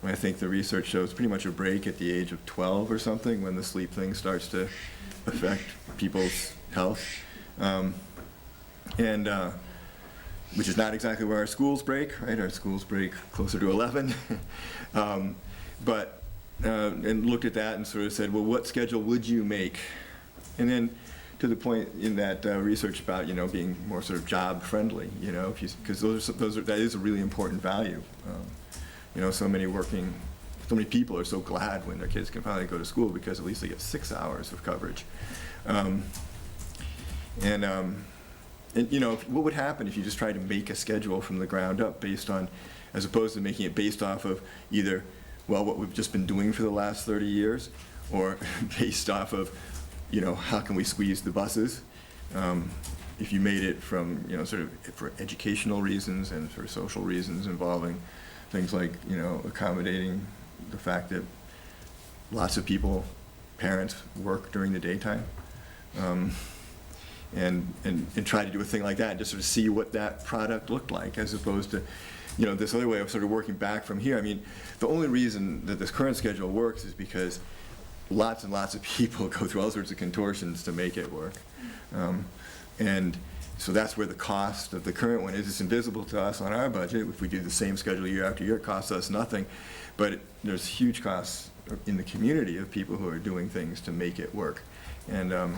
And I think the research shows pretty much a break at the age of 12 or something when the sleep thing starts to affect people's health. Which is not exactly where our schools break, right? Our schools break closer to 11. And looked at that and sort of said, well, what schedule would you make? And then to the point in that research about, you know, being more sort of job friendly, you know, because that is a really important value. You know, so many people are so glad when their kids can finally go to school because at least they get 6 hours of coverage. And you know, what would happen if you just tried to make a schedule from the ground up based on, as opposed to making it based off of either, well, what we've just been doing for the last 30 years, or based off of, you know, how can we squeeze the buses? If you made it from, you know, sort of for educational reasons and for social reasons involving things like, you know, accommodating the fact that lots of people, parents, work during the daytime, and try to do a thing like that, just sort of see what that product looked like, as opposed to, you know, this other way of sort of working back from here. I mean, the only reason that this current schedule works is because lots and lots of people go through all sorts of contortions to make it work. And so that's where the cost of the current one is. It's invisible to us on our budget. If we do the same schedule year after year, it costs us nothing. But there's huge costs in the community of people who are doing things to make it work. And,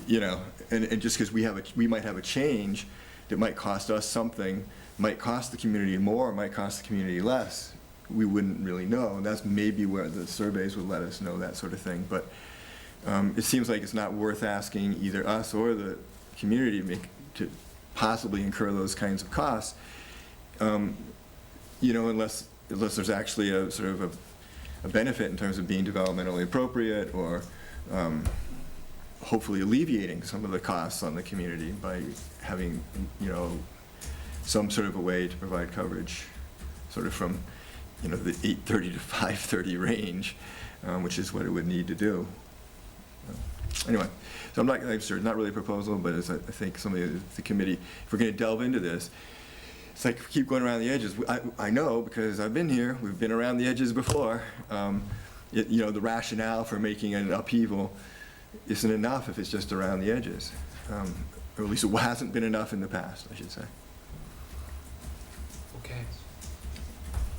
you know, and just because we might have a change that might cost us something, might cost the community more, might cost the community less, we wouldn't really know. And that's maybe where the surveys would let us know that sort of thing. But it seems like it's not worth asking either us or the community to possibly incur those kinds of costs, you know, unless there's actually a sort of a benefit in terms of being developmentally appropriate, or hopefully alleviating some of the costs on the community by having, you know, some sort of a way to provide coverage sort of from, you know, the 8:30 to 5:30 range, which is what it would need to do. Anyway, so I'm sure not really a proposal, but as I think somebody at the committee, if we're going to delve into this, it's like keep going around the edges. I know, because I've been here, we've been around the edges before. You know, the rationale for making an upheaval isn't enough if it's just around the edges. Or at least it hasn't been enough in the past, I should say. Okay.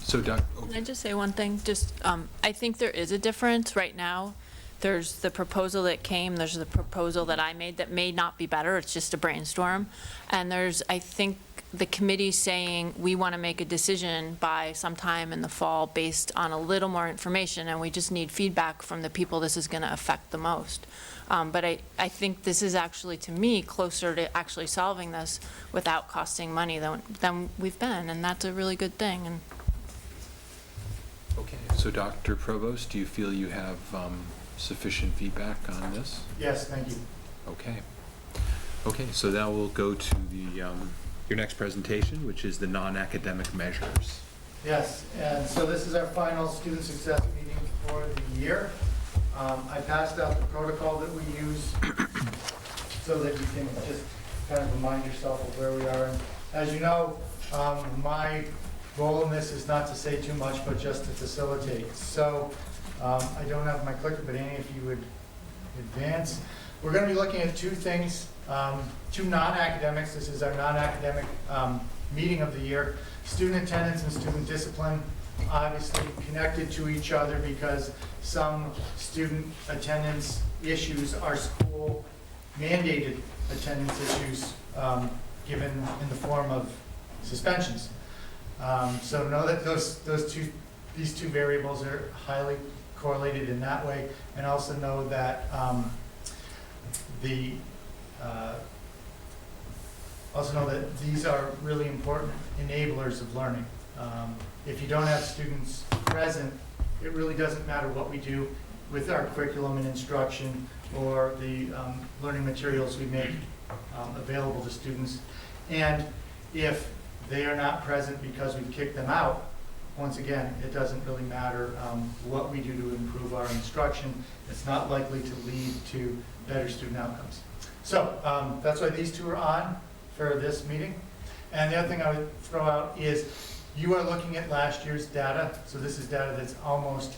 So, Doc. Can I just say one thing? Just, I think there is a difference right now. There's the proposal that came, there's the proposal that I made that may not be better, it's just a brainstorm. And there's, I think, the committee saying we want to make a decision by sometime in the fall based on a little more information, and we just need feedback from the people this is going to affect the most. But I think this is actually, to me, closer to actually solving this without costing money than we've been, and that's a really good thing. And Okay, so Dr. Provost, do you feel you have sufficient feedback on this? Yes, thank you. Okay. Okay, so now we'll go to the your next presentation, which is the non-academic measures. Yes, and so this is our final student success meeting for the year. I passed out the protocol that we use so that you can just kind of remind yourself of where we are. And as you know, my role in this is not to say too much, but just to facilitate. So I don't have my clicker, but Annie, if you would advance. We're going to be looking at two things, two non-academics. This is our non-academic meeting of the year. Student attendance and student discipline, obviously connected to each other because some student attendance issues are school mandated attendance issues given in the form of suspensions. So know that these two variables are highly correlated in that way, and also know that these are really important enablers of learning. If you don't have students present, it really doesn't matter what we do with our curriculum and instruction or the learning materials we make available to students. And if they are not present because we've kicked them out, once again, it doesn't really matter what we do to improve our instruction. It's not likely to lead to better student outcomes. So that's why these two are on for this meeting. And the other thing I would throw out is you are looking at last year's data. So this is data that's almost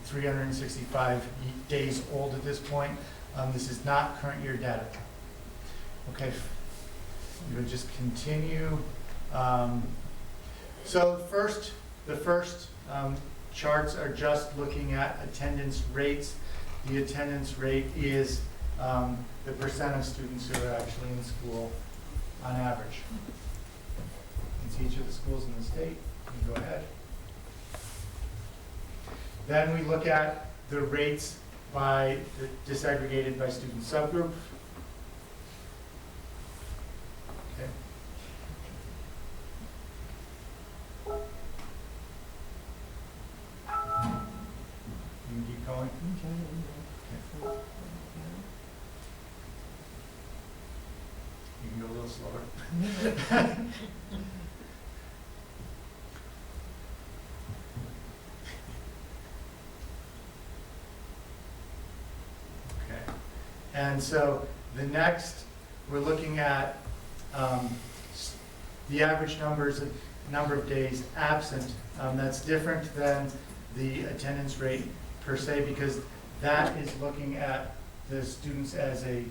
365 days old at this point. This is not current year data. Okay, you would just continue. So the first charts are just looking at attendance rates. The attendance rate is the percent of students who are actually in school on average. It's each of the schools in the state. You can go ahead. Then we look at the rates disaggregated by student subgroup. Okay. going? You can go a little slower. Okay. And so the next, we're looking at the average number of days absent. That's different than the attendance rate per se, because that is looking at the students as a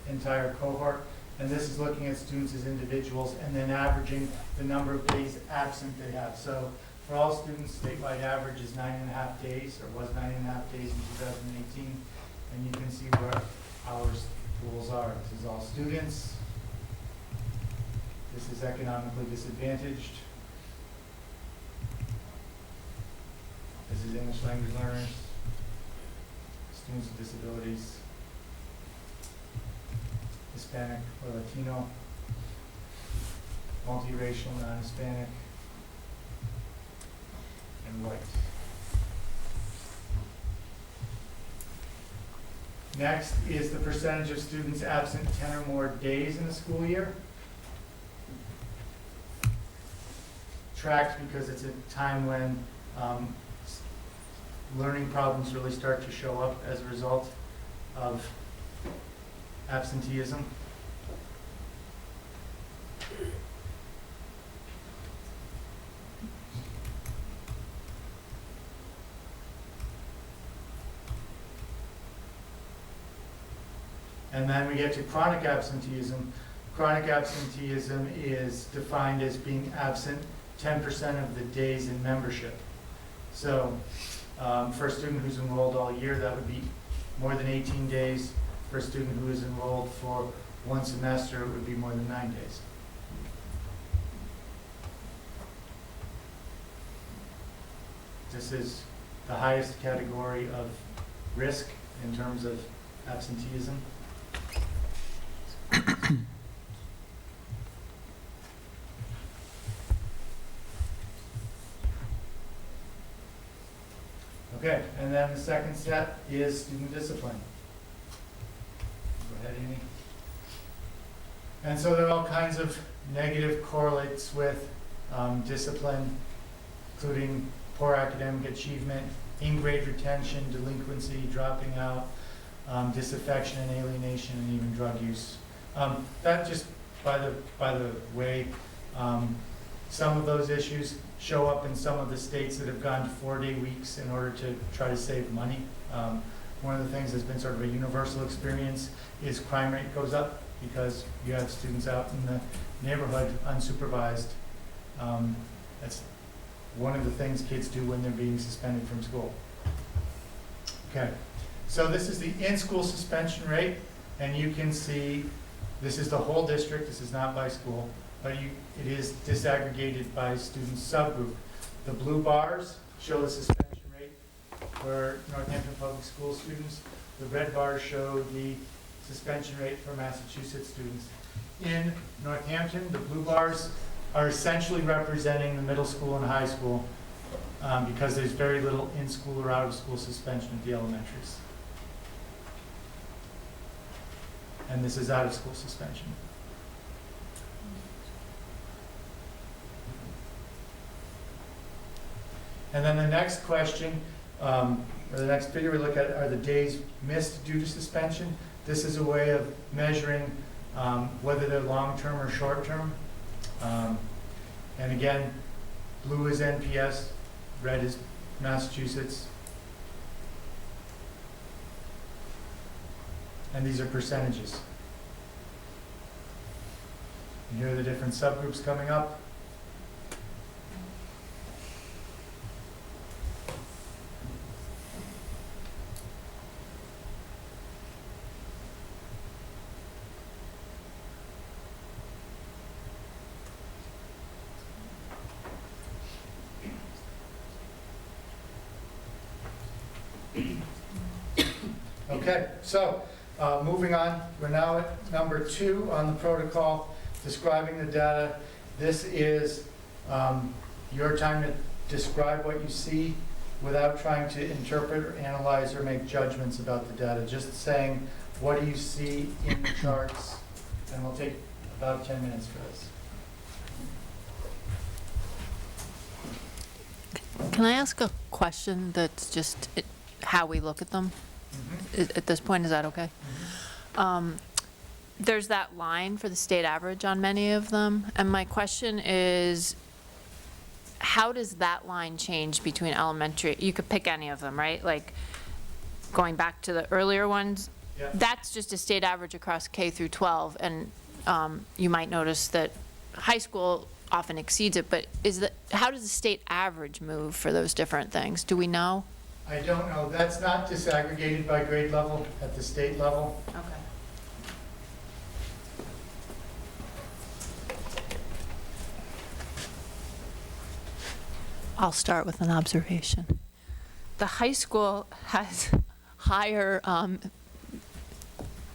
entire cohort, and this is looking at students as individuals and then averaging the number of days absent they have. So for all students, statewide average is 9.5 days, or was 9.5 days in 2018, and you can see where our schools are. This is all students. This is economically disadvantaged. This is English language learners, students with disabilities, Hispanic or Latino, multiracial, non-Hispanic, and white. Next is the percentage of students absent 10 or more days in the school year. Tracked because it's a time when learning problems really start to show up as a result of absenteeism. And then we get to chronic absenteeism. Chronic absenteeism is defined as being absent 10% of the days in membership. So for a student who's enrolled all year, that would be more than 18 days. For a student who is enrolled for one semester, it would be more than 9 days. This is the highest category of risk in terms of absenteeism. Okay, and then the second step is student discipline. Go ahead, Amy. And so there are all kinds of negative correlates with discipline, including poor academic achievement, in-grade retention, delinquency, dropping out, disaffection and alienation, and even drug use. That just, by the way, some of those issues show up in some of the states that have gone to 4-day weeks in order to try to save money. One of the things that's been sort of a universal experience is crime rate goes up because you have students out in the neighborhood unsupervised. That's one of the things kids do when they're being suspended from school. Okay, so this is the in-school suspension rate, and you can see this is the whole district. This is not by school, but it is disaggregated by student subgroup. The blue bars show the suspension rate for Northampton Public School students. The red bars show the suspension rate for Massachusetts students. In Northampton, the blue bars are essentially representing the middle school and high school because there's very little in-school or out-of-school suspension at the elementaries. And this is out-of-school suspension. And then the next question, or the next figure we look at are the days missed due to suspension. This is a way of measuring whether they're long-term or short-term. And again, blue is NPS, red is Massachusetts. And these are percentages. And here are the different subgroups coming up. Okay, so moving on, we're now at number 2 on the protocol, describing the data. This is your time to describe what you see without trying to interpret or analyze or make judgments about the data, just saying, what do you see in the charts? And we'll take about 10 minutes for this. Can I ask a question that's just how we look at them? At this point, is that okay? There's that line for the state average on many of them, and my question is, how does that line change between elementary? You could pick any of them, right? Like, going back to the earlier ones, Yeah. that's just a state average across K through 12, and you might notice that high school often exceeds it, but how does the state average move for those different things? Do we know? I don't know. That's not disaggregated by grade level at the state level. Okay. I'll start with an observation. The high school has higher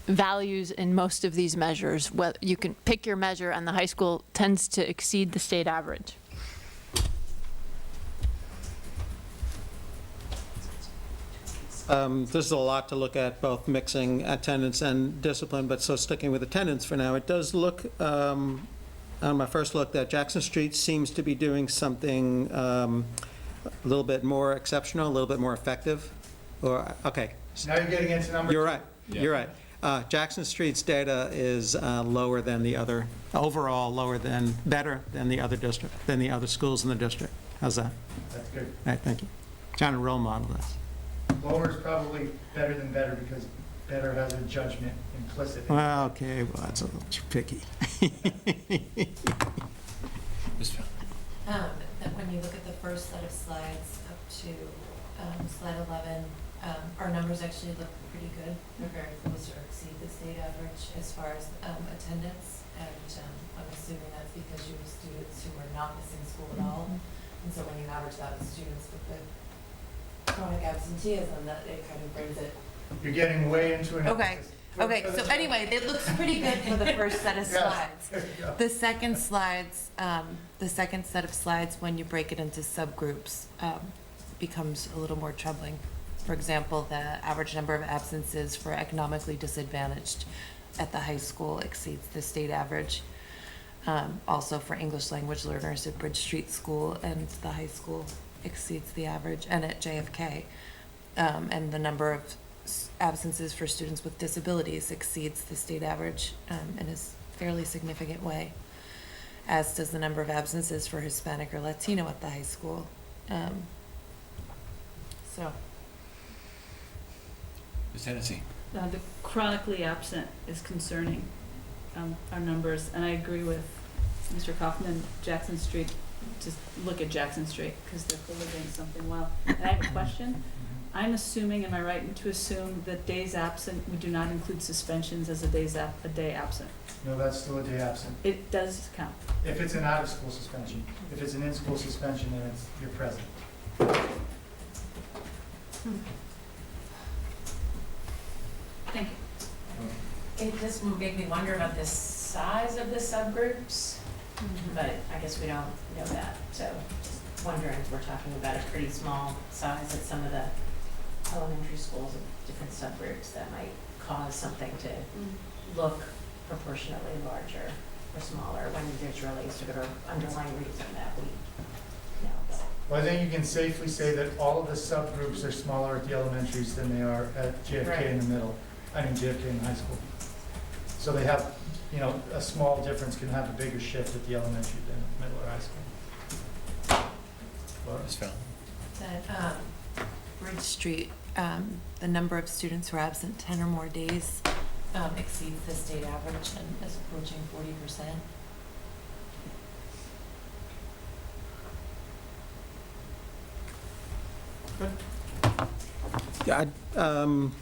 values in most of these measures. You can pick your measure, and the high school tends to exceed the state average. This is a lot to look at, both mixing attendance and discipline, but so sticking with attendance for now, it does look, on my first look, that Jackson Street seems to be doing something a little bit more exceptional, a little bit more effective, or, okay. Now you're getting into number two. You're right, you're right. Jackson Street's data is lower than the other, overall better than the other district, than the other schools in the district. How's that? That's good. All right, thank you. Trying to role model this. Lower is probably better than better because better has a judgment implicit. Well, okay, well, that's a little picky. That when you look at the first set of slides up to slide 11, our numbers actually look pretty good. They're very close or exceed the state average as far as attendance, and I'm assuming that's because you have students who are not missing school at all, and so when you average that with students with the chronic absenteeism, that it kind of brings it. You're getting way into an. Okay, so anyway, it looks pretty good for the first set of slides. The second slides, the second set of slides, when you break it into subgroups, becomes a little more troubling. For example, the average number of absences for economically disadvantaged at the high school exceeds the state average. Also for English language learners at Bridge Street School and the high school exceeds the average, and at JFK. And the number of absences for students with disabilities exceeds the state average in a fairly significant way, as does the number of absences for Hispanic or Latino at the high school. So. Ms. Hennessy. The chronically absent is concerning, our numbers, and I agree with Mr. Kaufman. Jackson Street, just look at Jackson Street, because they're clearly doing something well. And I have a question. I'm assuming, am I right to assume that days absent, we do not include suspensions as a day absent? No, that's still a day absent. It does count. If it's an out-of-school suspension. If it's an in-school suspension, then you're present. Thank you. It just made me wonder about the size of the subgroups, but I guess we don't know that. So just wondering if we're talking about a pretty small size at some of the elementary schools of different subgroups that might cause something to look proportionately larger or smaller when there's really sort of an underlying reason that we know. But Well, I think you can safely say that all of the subgroups are smaller at the elementaries than they are at JFK in the middle. I mean JFK in high school. So they have, a small difference can have a bigger shift at the elementary than at the middle or high school. Laura? Ms. Fallon. That Bridge Street, the number of students who are absent 10 or more days exceeds the state average and is approaching 40%. Yeah,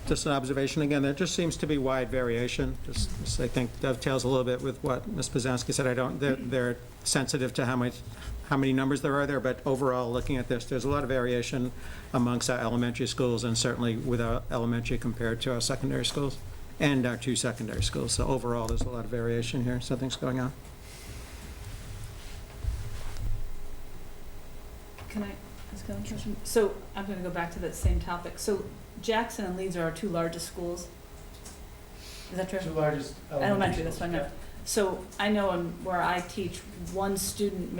just an observation again, there just seems to be wide variation. Just I think dovetails a little bit with what Ms. Pazanski said. They're sensitive to how many numbers there are there, but overall, looking at this, there's a lot of variation amongst our elementary schools and certainly with our elementary compared to our secondary schools and our two secondary schools. So overall, there's a lot of variation here. Something's going on. Can I ask another question? So I'm gonna go back to that same topic. So Jackson and Leeds are our two largest schools. Is that true? Two largest Elementary, that's what I schools, meant. So I know where I teach, one student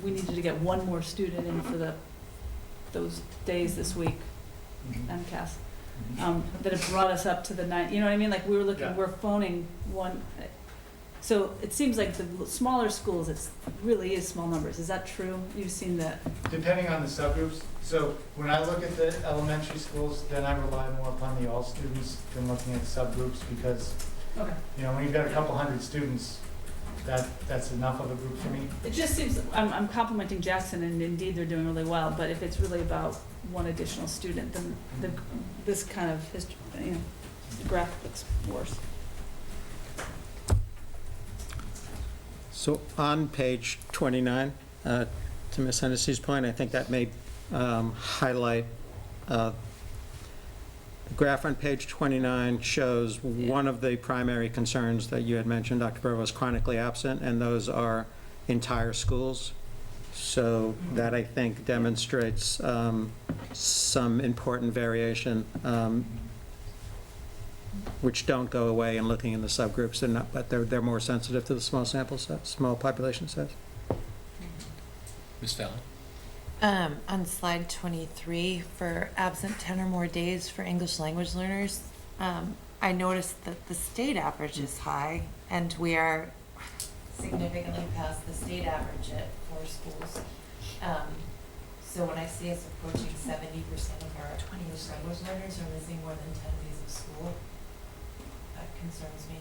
we needed to get one more student in for those days this week, yeah. MCAS. Mhm. That it brought us up to the 9, you know what I mean? Like, we were looking, Yeah. we're phoning one, so it seems like the smaller schools, it's really is small numbers. Is that true? You've seen that? Depending on the subgroups, so when I look at the elementary schools, then I rely more upon the all students than looking at subgroups, because, Okay. you know, when you've got a couple hundred students, that's enough of a group for me. It just seems, I'm complimenting Jackson, and indeed they're doing really well, but if it's really about one additional student, then this kind of history, you know, the graph looks worse. So on page 29, to Ms. Hennessy's point, I think that may highlight, the graph on page 29 shows one of the primary concerns that you had mentioned, Dr. Provost, chronically absent, and those are entire schools. So that, I think, demonstrates some important variation, which don't go away in looking in the subgroups. They're not, but they're more sensitive to the small sample set, small population sets. Ms. Fallon? On slide 23, for absent 10 or more days for English language learners, I noticed that the state average is high, and we are significantly past the state average at 4 schools. So when I see us approaching 70% of our English language learners are missing more than 10 days of school, that concerns me.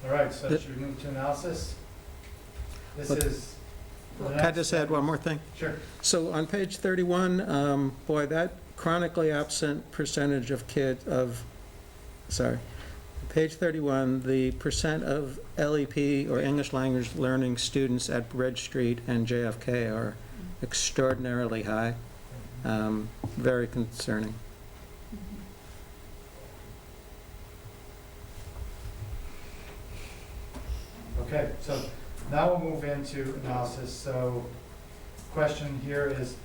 All right, so should we move to analysis? This Look, is. Can I just add one more thing? Sure. So on page 31, boy, that chronically absent percentage of page 31, the percent of LEP or English language learning students at Bridge Street and JFK are extraordinarily high, very concerning. Okay, so now we'll move into analysis. So question here is,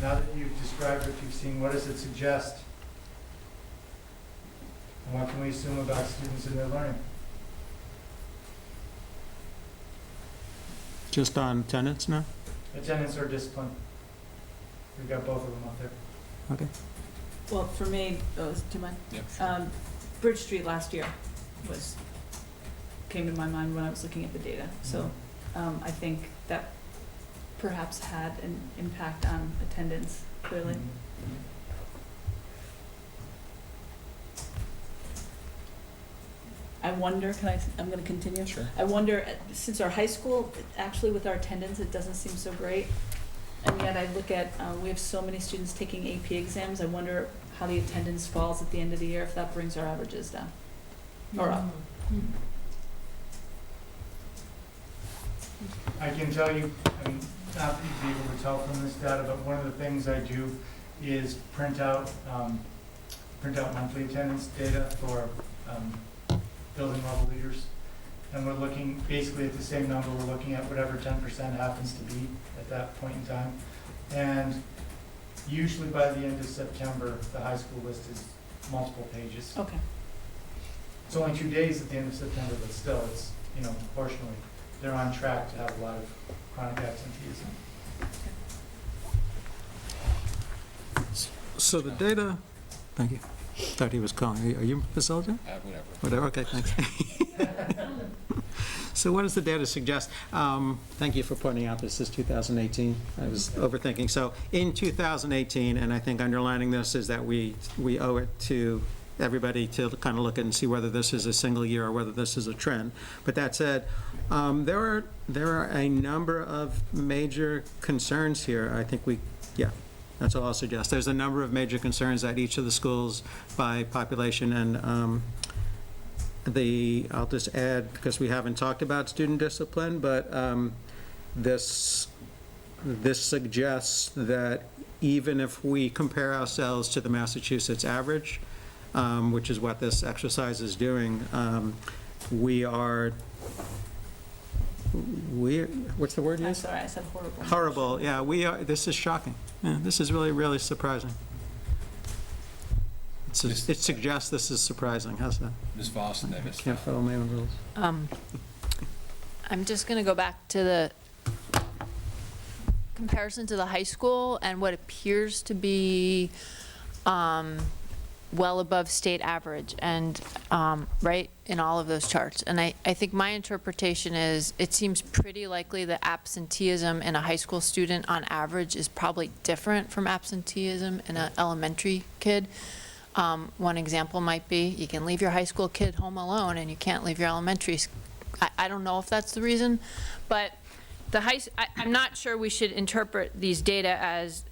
now that you've described what you've seen, what does it suggest? And what can we assume about students and their learning? Just on attendance now? Attendance or discipline? We've got both of them up there. Okay. Well, for me, do you mind? Yeah. Bridge Street last year came to my mind when I was looking at the data. So I think that perhaps had an impact on attendance, clearly. I wonder, I'm going to continue? Sure. I wonder, since our high school, actually with our attendance, it doesn't seem so great. And yet I look at, we have so many students taking AP exams. I wonder how the attendance falls at the end of the year, if that brings our averages down or up. I can tell you, I mean, not that you'd be able to tell from this data, but one of the things I do is print out monthly attendance data for building level leaders. And we're looking basically at the same number. We're looking at whatever 10% happens to be at that point in time. And usually by the end of September, the high school list is multiple pages. Okay. It's only 2 days at the end of September, but still, it's, you know, proportionally, they're on track to have a lot of chronic absenteeism. So the data, thank you. Thought he was calling. Are you facilitating? Whatever. Okay, thanks. So what does the data suggest? Thank you for pointing out this is 2018. I was overthinking. So in 2018, and I think underlining this is that we owe it to everybody to kind of look at and see whether this is a single year or whether this is a trend. But that said, there are a number of major concerns here. I think that's all I'll suggest. There's a number of major concerns at each of the schools by population, and I'll just add, because we haven't talked about student discipline, but this suggests that even if we compare ourselves to the Massachusetts average, which is what this exercise is doing, what's the word you I'm used? sorry, I said horrible. Horrible, yeah, this is shocking. Yeah, this is really, really surprising. It suggests this is surprising, how's that? Ms. Voss, and then Ms. Can't follow my own rules. I'm just going to go back to the comparison to the high school and what appears to be well above state average and right in all of those charts. And I think my interpretation is it seems pretty likely that absenteeism in a high school student on average is probably different from absenteeism in an elementary kid. One example might be you can leave your high school kid home alone and you can't leave your elementary. I don't know if that's the reason, but I'm not sure we should interpret these data as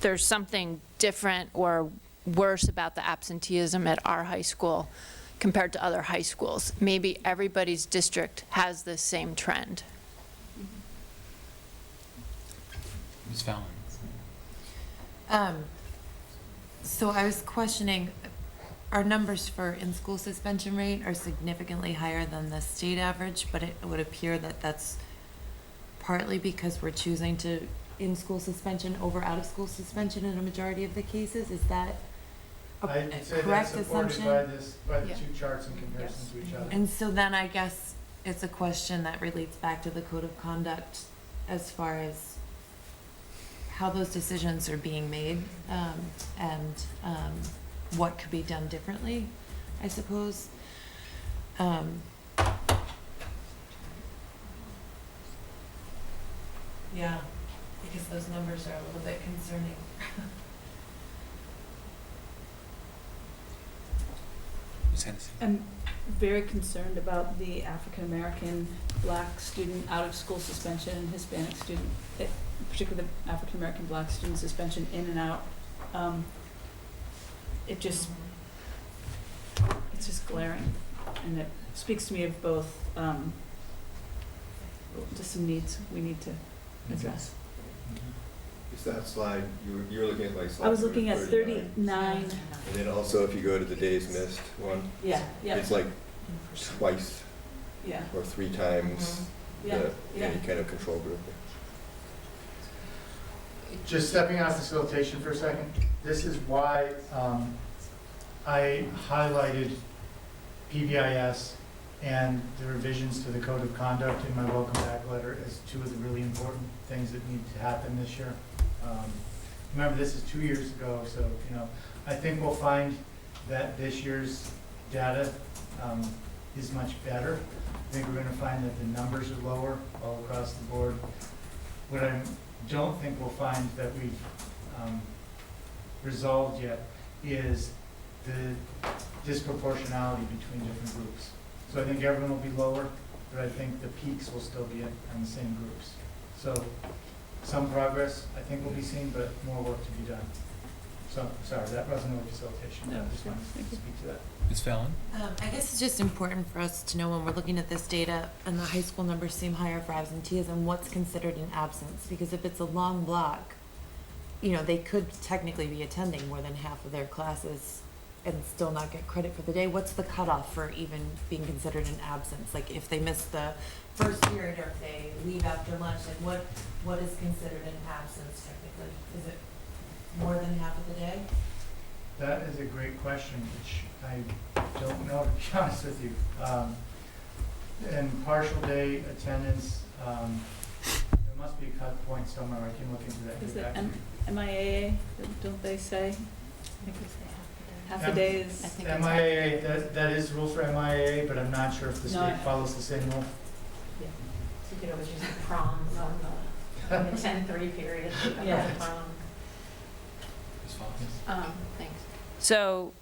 there's something different or worse about the absenteeism at our high school compared to other high schools. Maybe everybody's district has the same trend. Ms. Fallon. So I was questioning, our numbers for in-school suspension rate are significantly higher than the state average, but it would appear that that's partly because we're choosing to in-school suspension over out-of-school suspension in a majority of the cases. Is that a I'd say correct that's supported assumption? by the Yeah. two charts in comparison to each other. And so then I guess it's a question that relates back to the code of conduct as far as how those decisions are being made, and what could be done differently, I suppose. Yeah, because those numbers are a little bit concerning. Ms. Hennessy. I'm very concerned about the African-American black student out-of-school suspension and Hispanic student, particularly the African-American black student suspension in and out. It's just glaring, and it speaks to me of both, just some needs we need to address. Is that slide, you were looking at like slide I was looking at number 39. And then also if you go to the days missed one, Yeah, yeah. it's like twice Yeah. or three times Yeah, any kind of control group. Just stepping out of facilitation for a second, this is why I highlighted PBIS and the revisions to the code of conduct in my welcome back letter as two of the really important things that need to happen this year. Remember, this is 2 years ago, so I think we'll find that this year's data is much better. I think we're going to find that the numbers are lower all across the board. What I don't think we'll find that we've resolved yet is the disproportionality between different groups. So I think everyone will be lower, but I think the peaks will still be on the same groups. So some progress I think will be seen, but more work to be done. So, sorry, that wasn't really facilitation. No, I just wanted to speak to that. Ms. Fallon? I guess it's just important for us to know when we're looking at this data and the high school numbers seem higher for absenteeism, what's considered an absence? Because if it's a long block, they could technically be attending more than half of their classes and still not get credit for the day. What's the cutoff for even being considered an absence? Like if they miss the first period or if they leave after lunch, like what is considered an absence technically? Is it more than half of the day? That is a great question, which I don't know, to be honest with you. And partial day attendance, there must be a cut point somewhere. I can look into that. Is it MIAA, don't they say? Half a day is. MIAA, that is rules for MIAA, but I'm not sure if the state follows the same rule. So you could always use the proms on the 10:30 period. Yeah. Ms. Voss? Thanks. So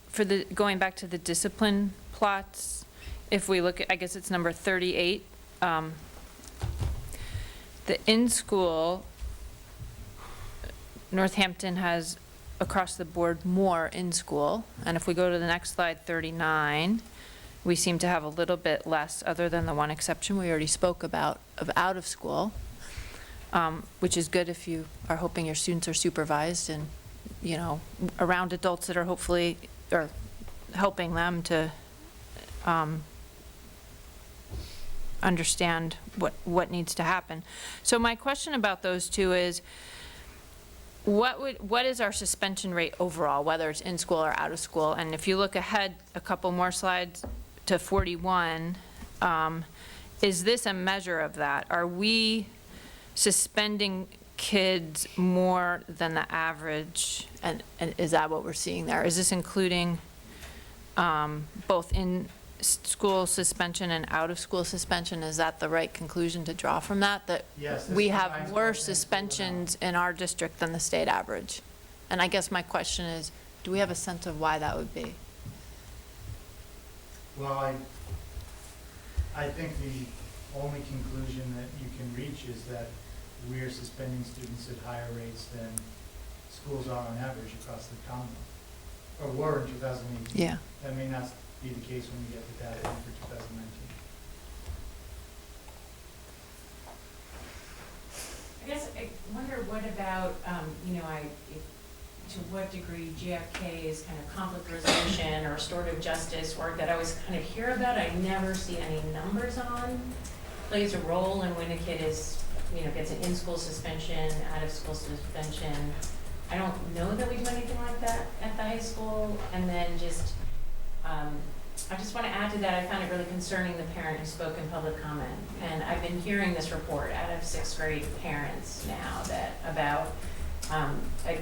going back to the discipline plots, if we look at, I guess it's number 38, the in-school, Northampton has across the board more in-school. And if we go to the next slide, 39, we seem to have a little bit less, other than the one exception we already spoke about, of out of school, which is good if you are hoping your students are supervised and you know, around adults that are hopefully, or helping them to understand what needs to happen. So my question about those two is, what is our suspension rate overall, whether it's in school or out of school? And if you look ahead a couple more slides to 41, is this a measure of that? Are we suspending kids more than the average? And is that what we're seeing there? Is this including both in school suspension and out of school suspension? Is that the right conclusion to draw from that? That Yes, this we combines have both worse in school and out. suspensions in our district than the state average? And I guess my question is, do we have a sense of why that would be? Well, I think the only conclusion that you can reach is that we're suspending students at higher rates than schools are on average across the Commonwealth, or were in 2018. Yeah. That may not be the case when we get the data in for 2019. I guess I wonder what about, to what degree JFK is kind of conflict resolution or restorative justice work that I always kind of hear about, I never see any numbers on, plays a role in when a kid is, gets an in-school suspension, out-of-school suspension. I don't know that we do anything like that at the high school. And then just, I just want to add to that, I found it really concerning, the parent who spoke in public comment. And I've been hearing this report out of 6th grade parents now about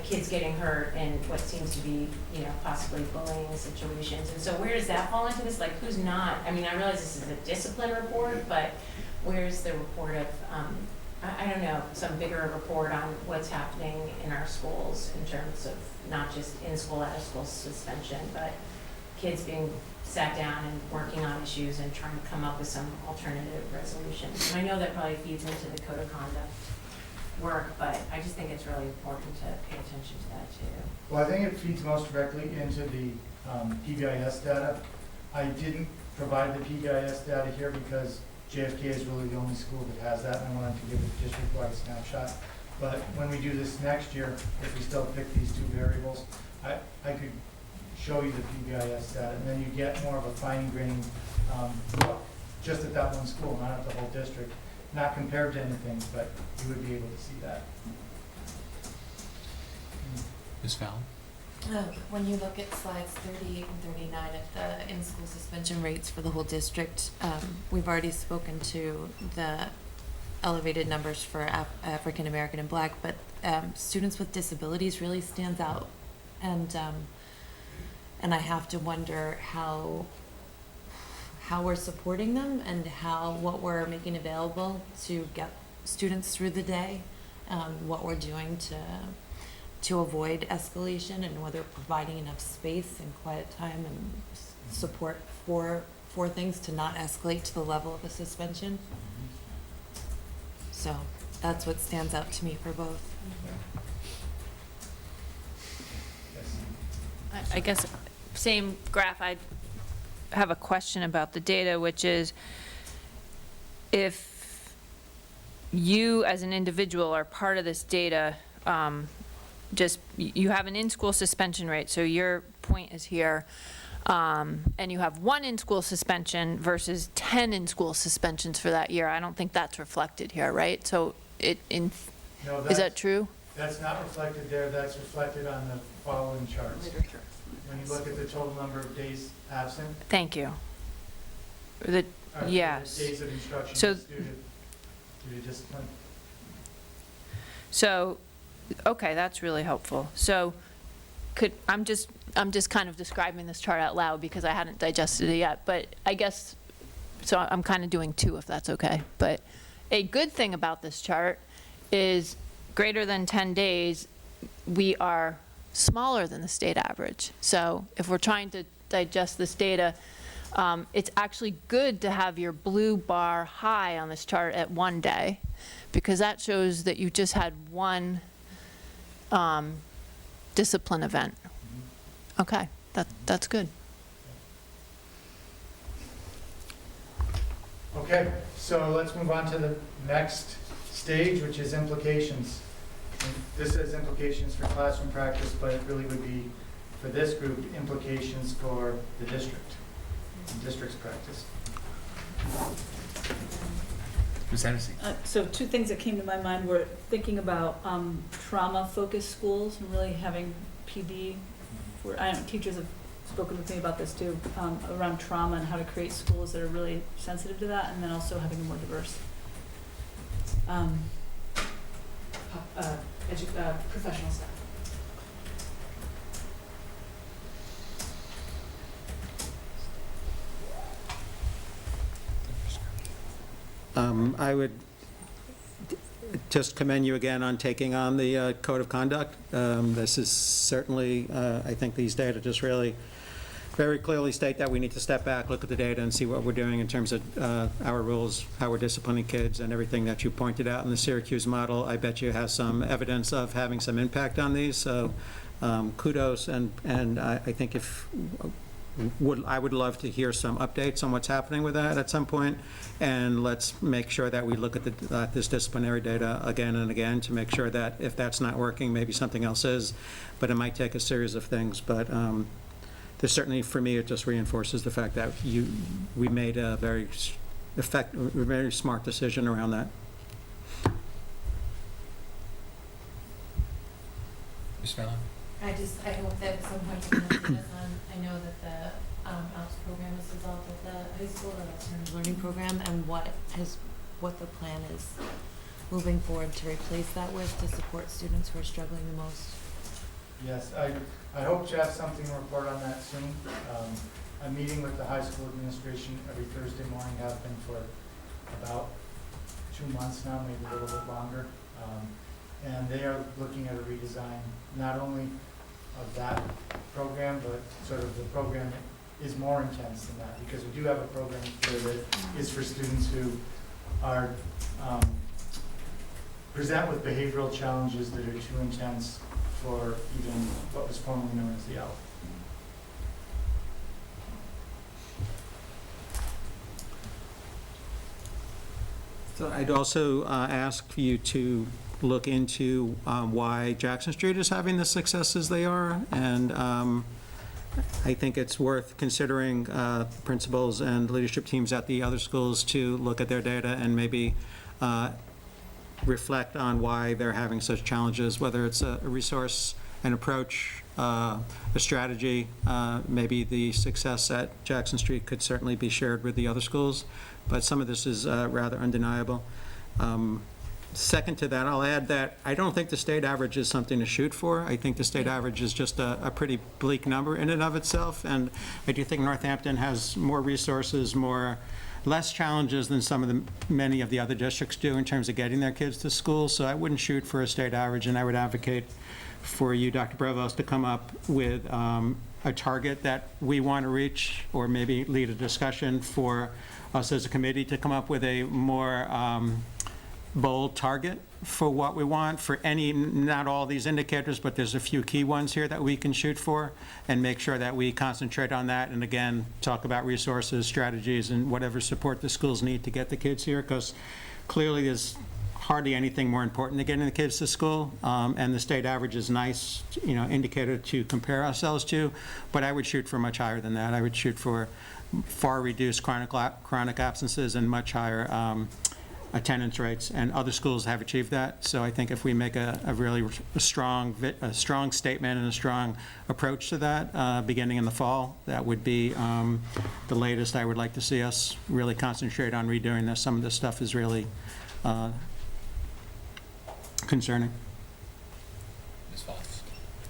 kids getting hurt in what seems to be, possibly bullying situations. And so where does that fall into this? Like, who's not? I mean, I realize this is a discipline report, but where's the report of, I don't know, some bigger report on what's happening in our schools in terms of not just in-school, out-of-school suspension, but kids being sat down and working on issues and trying to come up with some alternative resolutions. And I know that probably feeds into the code of conduct work, but I just think it's really important to pay attention to that too. Well, I think it feeds most directly into the PBIS data. I didn't provide the PBIS data here because JFK is really the only school that has that, and I wanted to give a district-wide snapshot. But when we do this next year, if we still pick these two variables, I could show you the PBIS data, and then you get more of a fine-grained look just at that one school, not at the whole district. Not compared to anything, but you would be able to see that. Ms. Fallon? When you look at slides 38 and 39 of the in-school suspension rates for the whole district, we've already spoken to the elevated numbers for African American and Black, but students with disabilities really stands out, and I have to wonder how we're supporting them and what we're making available to get students through the day, what we're doing to avoid escalation, and whether providing enough space and quiet time and support for things to not escalate to the level of a suspension. So that's what stands out to me for both. I guess, same graph, I have a question about the data, which is, if you as an individual are part of this data, you have an in-school suspension rate, so your point is here, and you have 1 in-school suspension versus 10 in-school suspensions for that year. I don't think that's reflected here, right? So is that true? That's not reflected there. That's reflected on the following charts. When you look at the total number of days absent. Thank you. Yes. Days of instruction So, due to discipline. So, okay, that's really helpful. So, I'm just kind of describing this chart out loud because I hadn't digested it yet, but I guess, so I'm kind of doing 2 if that's okay. But a good thing about this chart is greater than 10 days, we are smaller than the state average. So if we're trying to digest this data, it's actually good to have your blue bar high on this chart at 1 day, because that shows that you just had 1 discipline event. Okay, that's good. Okay, so let's move on to the next stage, which is implications. And this has implications for classroom practice, but it really would be, for this group, implications for the district, and district's practice. Ms. Hennessy? So two things that came to my mind were thinking about trauma-focused schools and really having PD, I know teachers have spoken with me about this too, around trauma and how to create schools that are really sensitive to that, and then also having a more diverse professional staff. I would just commend you again on taking on the code of conduct. This is certainly, I think these data just really very clearly state that we need to step back, look at the data, and see what we're doing in terms of our rules, how we're disciplining kids, and everything that you pointed out in the Syracuse model. I bet you has some evidence of having some impact on these, so kudos, and I think I would love to hear some updates on what's happening with that at some point, and let's make sure that we look at this disciplinary data again and again to make sure that if that's not working, maybe something else is, but it might take a series of things. But there's certainly, for me, it just reinforces the fact that we made a very smart decision around that. Ms. Fallon? I hope that at some point you can update us on, I know that the ALPS program is dissolved at the high school, the alternative learning program, and what the plan is moving forward to replace that with to support students who are struggling the most. Yes, I hope to have something to report on that soon. I'm meeting with the high school administration every Thursday morning, have been for about 2 months now, maybe a little bit longer. And they are looking at a redesign, not only of that program, but sort of the program is more intense than that, because we do have a program here that is for students who are present with behavioral challenges that are too intense for even what was formerly known as the ALP. So I'd also ask you to look into why Jackson Street is having the successes they are, and I think it's worth considering principals and leadership teams at the other schools to look at their data and maybe reflect on why they're having such challenges, whether it's a resource, an approach, a strategy. Maybe the success at Jackson Street could certainly be shared with the other schools, but some of this is rather undeniable. Second to that, I'll add that I don't think the state average is something to shoot for. I think the state average is just a pretty bleak number in and of itself, and I do think Northampton has more resources, less challenges than many of the other districts do in terms of getting their kids to school, so I wouldn't shoot for a state average, and I would advocate for you, Dr. Provost, to come up with a target that we want to reach, or maybe lead a discussion for us as a committee to come up with a more bold target for what we want for not all these indicators, but there's a few key ones here that we can shoot for, and make sure that we concentrate on that, and again, talk about resources, strategies, and whatever support the schools need to get the kids here, because clearly there's hardly anything more important than getting the kids to school, and the state average is nice, indicator to compare ourselves to, but I would shoot for much higher than that. I would shoot for far reduced chronic absences and much higher attendance rates, and other schools have achieved that. So I think if we make a really strong statement and a strong approach to that beginning in the fall, that would be the latest I would like to see us really concentrate on redoing this. Some of this stuff is really concerning. Ms. Fox?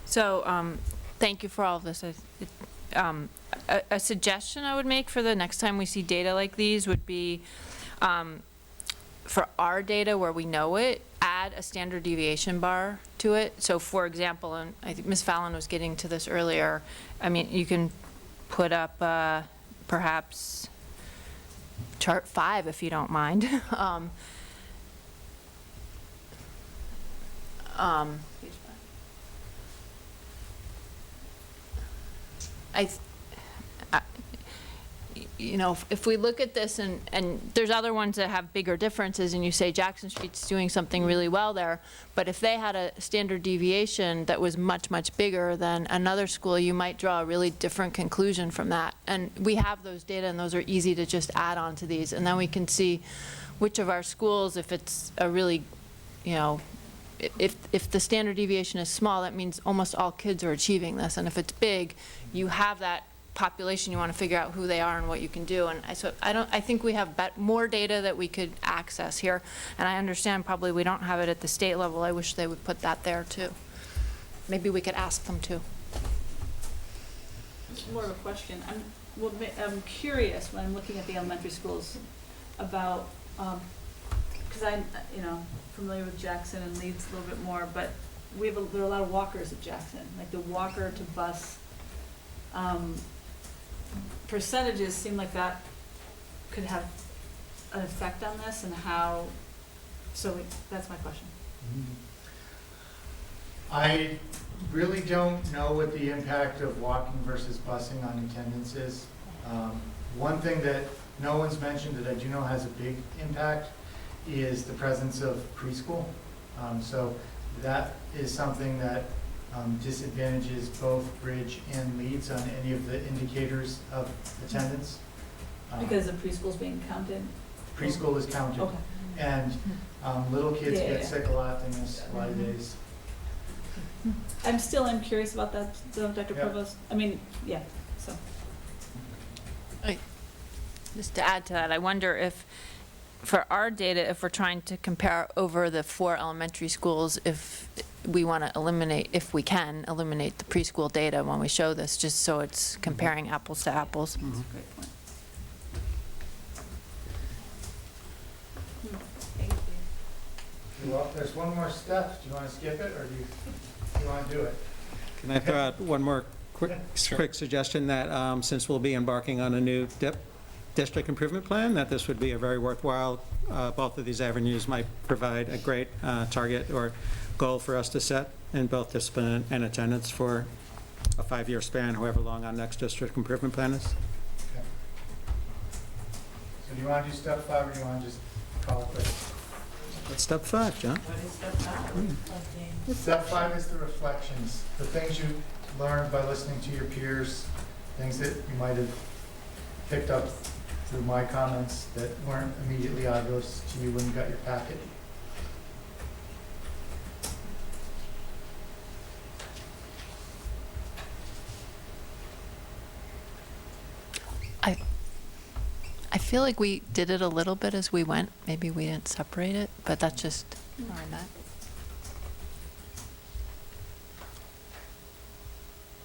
So, thank you for all of this. A suggestion I would make for the next time we see data like these would be, for our data where we know it, add a standard deviation bar to it. So for example, and I think Ms. Fallon was getting to this earlier, I mean, you can put up perhaps chart 5 if you don't mind. you know, if we look at this and there's other ones that have bigger differences and you say Jackson Street's doing something really well there, but if they had a standard deviation that was much, much bigger than another school, you might draw a really different conclusion from that. And we have those data and those are easy to just add on to these. And then we can see which of our schools, if it's a really, you know, if the standard deviation is small, that means almost all kids are achieving this. And if it's big, you have that population, you want to figure out who they are and what you can do. And I think we have more data that we could access here. And I understand probably we don't have it at the state level. I wish they would put that there too. Maybe we could ask them to. It's more of a question. I'm curious when I'm looking at the elementary schools about, because I'm, you know, familiar with Jackson and Leeds a little bit more, but there are a lot of walkers at Jackson, like the walker to bus percentages seem like that could have an effect on this, and how, that's my question. I really don't know what the impact of walking versus busing on attendance is. One thing that no one's mentioned that I do know has a big impact is the presence of preschool. So that is something that disadvantages both Bridge and Leeds on any of the indicators of attendance. Because the preschool's being counted? Preschool is counted. Okay. And little kids Yeah, get yeah. sick a lot, they miss a lot of days. I'm curious about that, though, Dr. Yeah. Provost. I mean, yeah, so. Just to add to that, I wonder if, for our data, if we're trying to compare over the 4 elementary schools, if we want to eliminate, if we can, eliminate the preschool data when we show this, just so it's comparing apples to apples. That's a great point. Thank you. Well, there's one more step. Do you want to skip it, or do you want to do it? Can I throw out one more quick suggestion that since we'll be embarking on a new district improvement plan, that this would be a very worthwhile, both of these avenues might provide a great target or goal for us to set in both discipline and attendance for a 5-year span, however long our next district improvement plan is. Okay. So do you want to do step 5, or do you want to just call it quits? What's step 5, John? What is step 5? Step 5 is the reflections, the things you learned by listening to your peers, things that you might have picked up through my comments that weren't immediately obvious to you when you got your packet. I feel like we did it a little bit as we went. Maybe we didn't separate it, but that's just our net.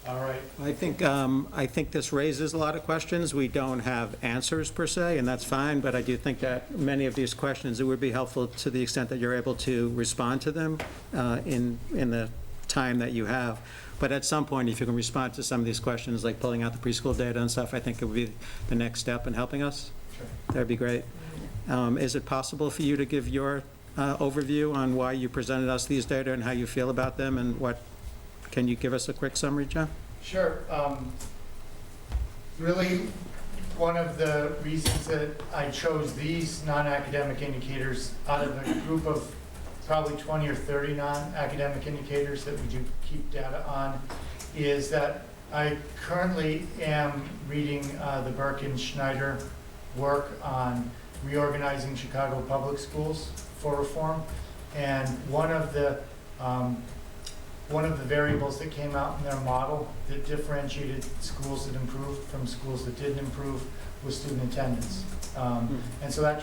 All right. I think this raises a lot of questions. We don't have answers per se, and that's fine, but I do think that many of these questions, it would be helpful to the extent that you're able to respond to them in the time that you have. But at some point, if you can respond to some of these questions, like pulling out the preschool data and stuff, I think it would be the next step in helping us. Sure. That'd be great. Is it possible for you to give your overview on why you presented us these data and how you feel about them, and what, can you give us a quick summary, John? Sure. Really, one of the reasons that I chose these non-academic indicators out of a group of probably 20 or 30 non-academic indicators that we do keep data on is that I currently am reading the Burke and Schneider work on reorganizing Chicago public schools for reform, and one of the variables that came out in their model that differentiated schools that improved from schools that didn't improve was student attendance. And so that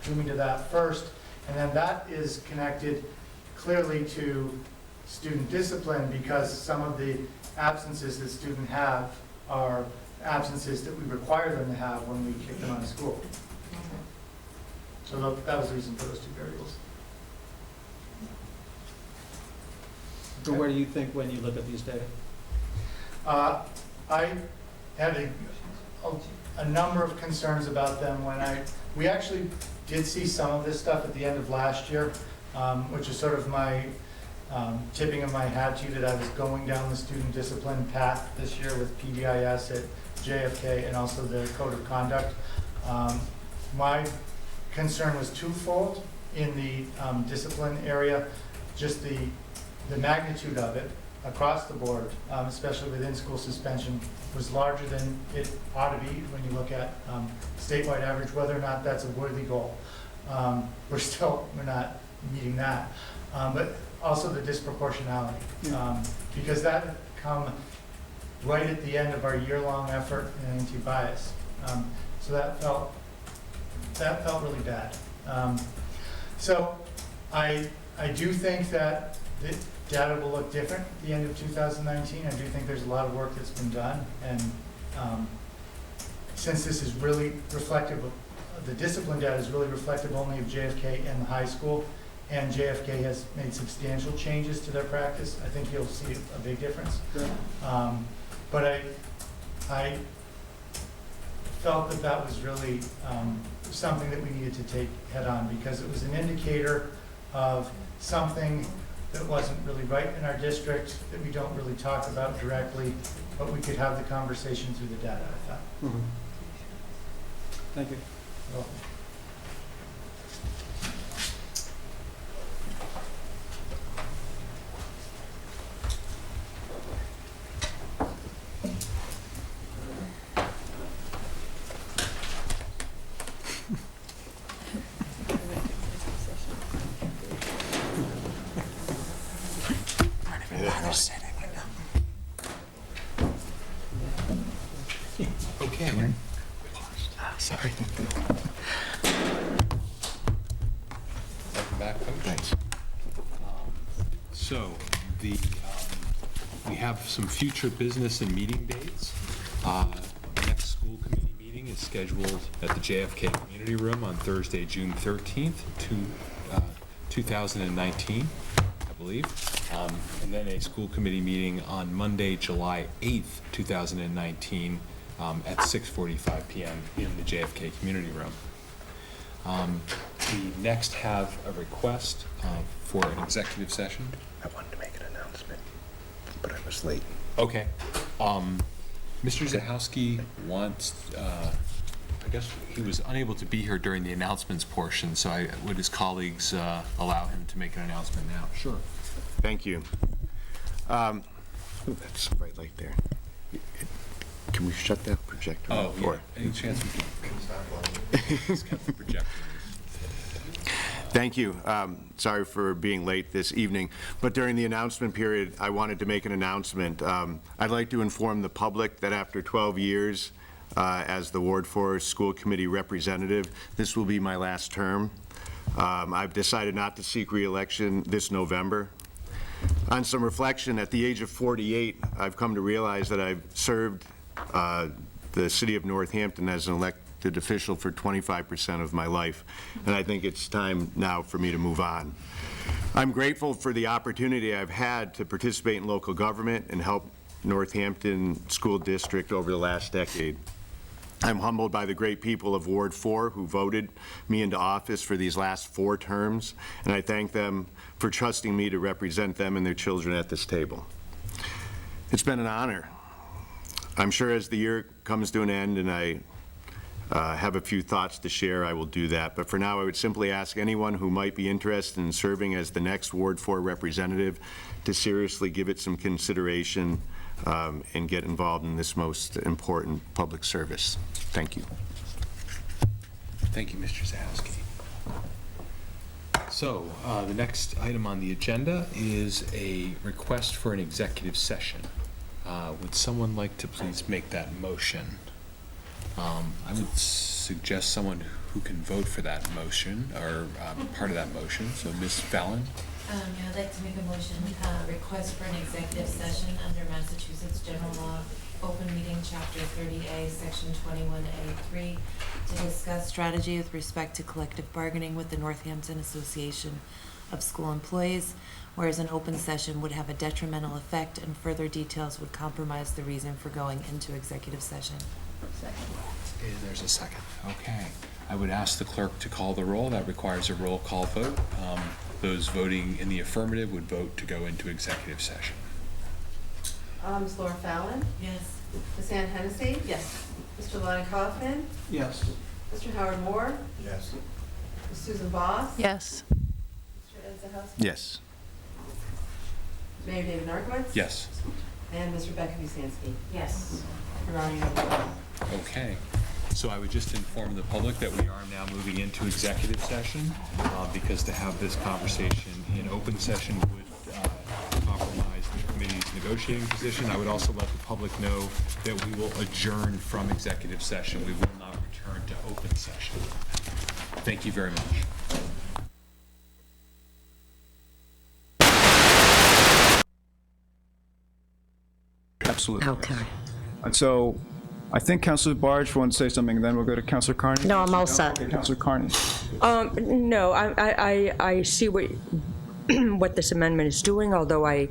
drew me to that first. And then that is connected clearly to student discipline, because some of the absences that students have are absences that we require them to have when we kick them out of school. So that was the reason for those 2 variables. So what do you think when you look at these data? I had a number of concerns about them when we actually did see some of this stuff at the end of last year, which is sort of my tipping of my hat to you that I was going down the student discipline path this year with PBIS at JFK, and also the code of conduct. My concern was twofold in the discipline area, just the magnitude of it across the board, especially within school suspension, was larger than it ought to be when you look at statewide average, whether or not that's a worthy goal. We're not meeting that. But also the disproportionality, because that had come right at the end of our year-long effort in anti-bias. So that felt really bad. So I do think that the data will look different at the end of 2019. I do think there's a lot of work that's been done, and since this is really reflective of, the discipline data is really reflective only of JFK and the high school, and JFK has made substantial changes to their practice, I think you'll see a big difference. But I felt that was really something that we needed to take head on, because it was an indicator of something that wasn't really right in our district, that we don't really talk about directly, but we could have the conversation through the data, I thought. Mm-hmm. Thank you. You're welcome. Okay. Sorry. Welcome back, Coach. Thanks. So, we have some future business and meeting dates. The next school committee meeting is scheduled at the JFK Community Room on Thursday, June 13th, 2019, I believe. And then a school committee meeting on Monday, July 8th, 2019, at 6:45 p.m. in the JFK Community Room. We next have a request for an executive session. I wanted to make an announcement, but I was late. Okay. Mr. Zahowski wants, I guess he was unable to be here during the announcements portion, so would his colleagues allow him to make an announcement now? Sure. Thank you. That's bright light there. Can we shut that projector? Oh, yeah. Any chance we can stop the projector? Thank you. Sorry for being late this evening, but during the announcement period, I wanted to make an announcement. I'd like to inform the public that after 12 years as the Ward 4 School Committee representative, this will be my last term. I've decided not to seek re-election this November. On some reflection, at the age of 48, I've come to realize that I've served the city of Northampton as an elected official for 25% of my life, and I think it's time now for me to move on. I'm grateful for the opportunity I've had to participate in local government and help Northampton School District over the last decade. I'm humbled by the great people of Ward 4 who voted me into office for these last 4 terms, and I thank them for trusting me to represent them and their children at this table. It's been an honor. I'm sure as the year comes to an end and I have a few thoughts to share, I will do that. But for now, I would simply ask anyone who might be interested in serving as the next Ward 4 representative to seriously give it some consideration and get involved in this most important public service. Thank you. Thank you, Mr. Zahowski. So, the next item on the agenda is a request for an executive session. Would someone like to please make that motion? I would suggest someone who can vote for that motion, or part of that motion. So, Ms. Fallon? Yeah, I'd like to make a motion, request for an executive session under Massachusetts General Law, Open Meeting Chapter 30A, Section 21A3, to discuss strategy with respect to collective bargaining with the Northampton Association of School Employees, whereas an open session would have a detrimental effect and further details would compromise the reason for going into executive session. And there's a second. Okay. I would ask the clerk to call the roll. That requires a roll call vote. Those voting in the affirmative would vote to go into executive session. Ms. Laura Fallon? Yes. Ms. Ann Hennessy? Yes. Mr. Lonnie Kaufman? Yes. Mr. Howard Moore? Yes. Ms. Susan Boss? Yes. Mr. Ed Zahowski? Yes. Mayor David Narcoitz? Yes. And Ms. Rebecca Busansky? Yes. Your Honor, you have a quorum. Okay. So I would just inform the public that we are now moving into executive session, because to have this conversation in open session would compromise the committee's negotiating position. I would also let the public know that we will adjourn from executive session. We will not return to open session. Thank you very much. Absolutely. Okay. And so I think Councilor Barge wants to say something, then we'll go to Councilor Carney. No, I'm all set. Okay, Councilor Carney. No, I see what, what this amendment is doing, although I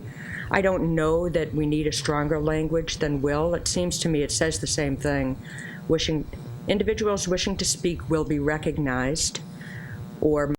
don't know that we need a stronger language than will. It seems to me it says the same thing. Individuals wishing to speak will be recognized, or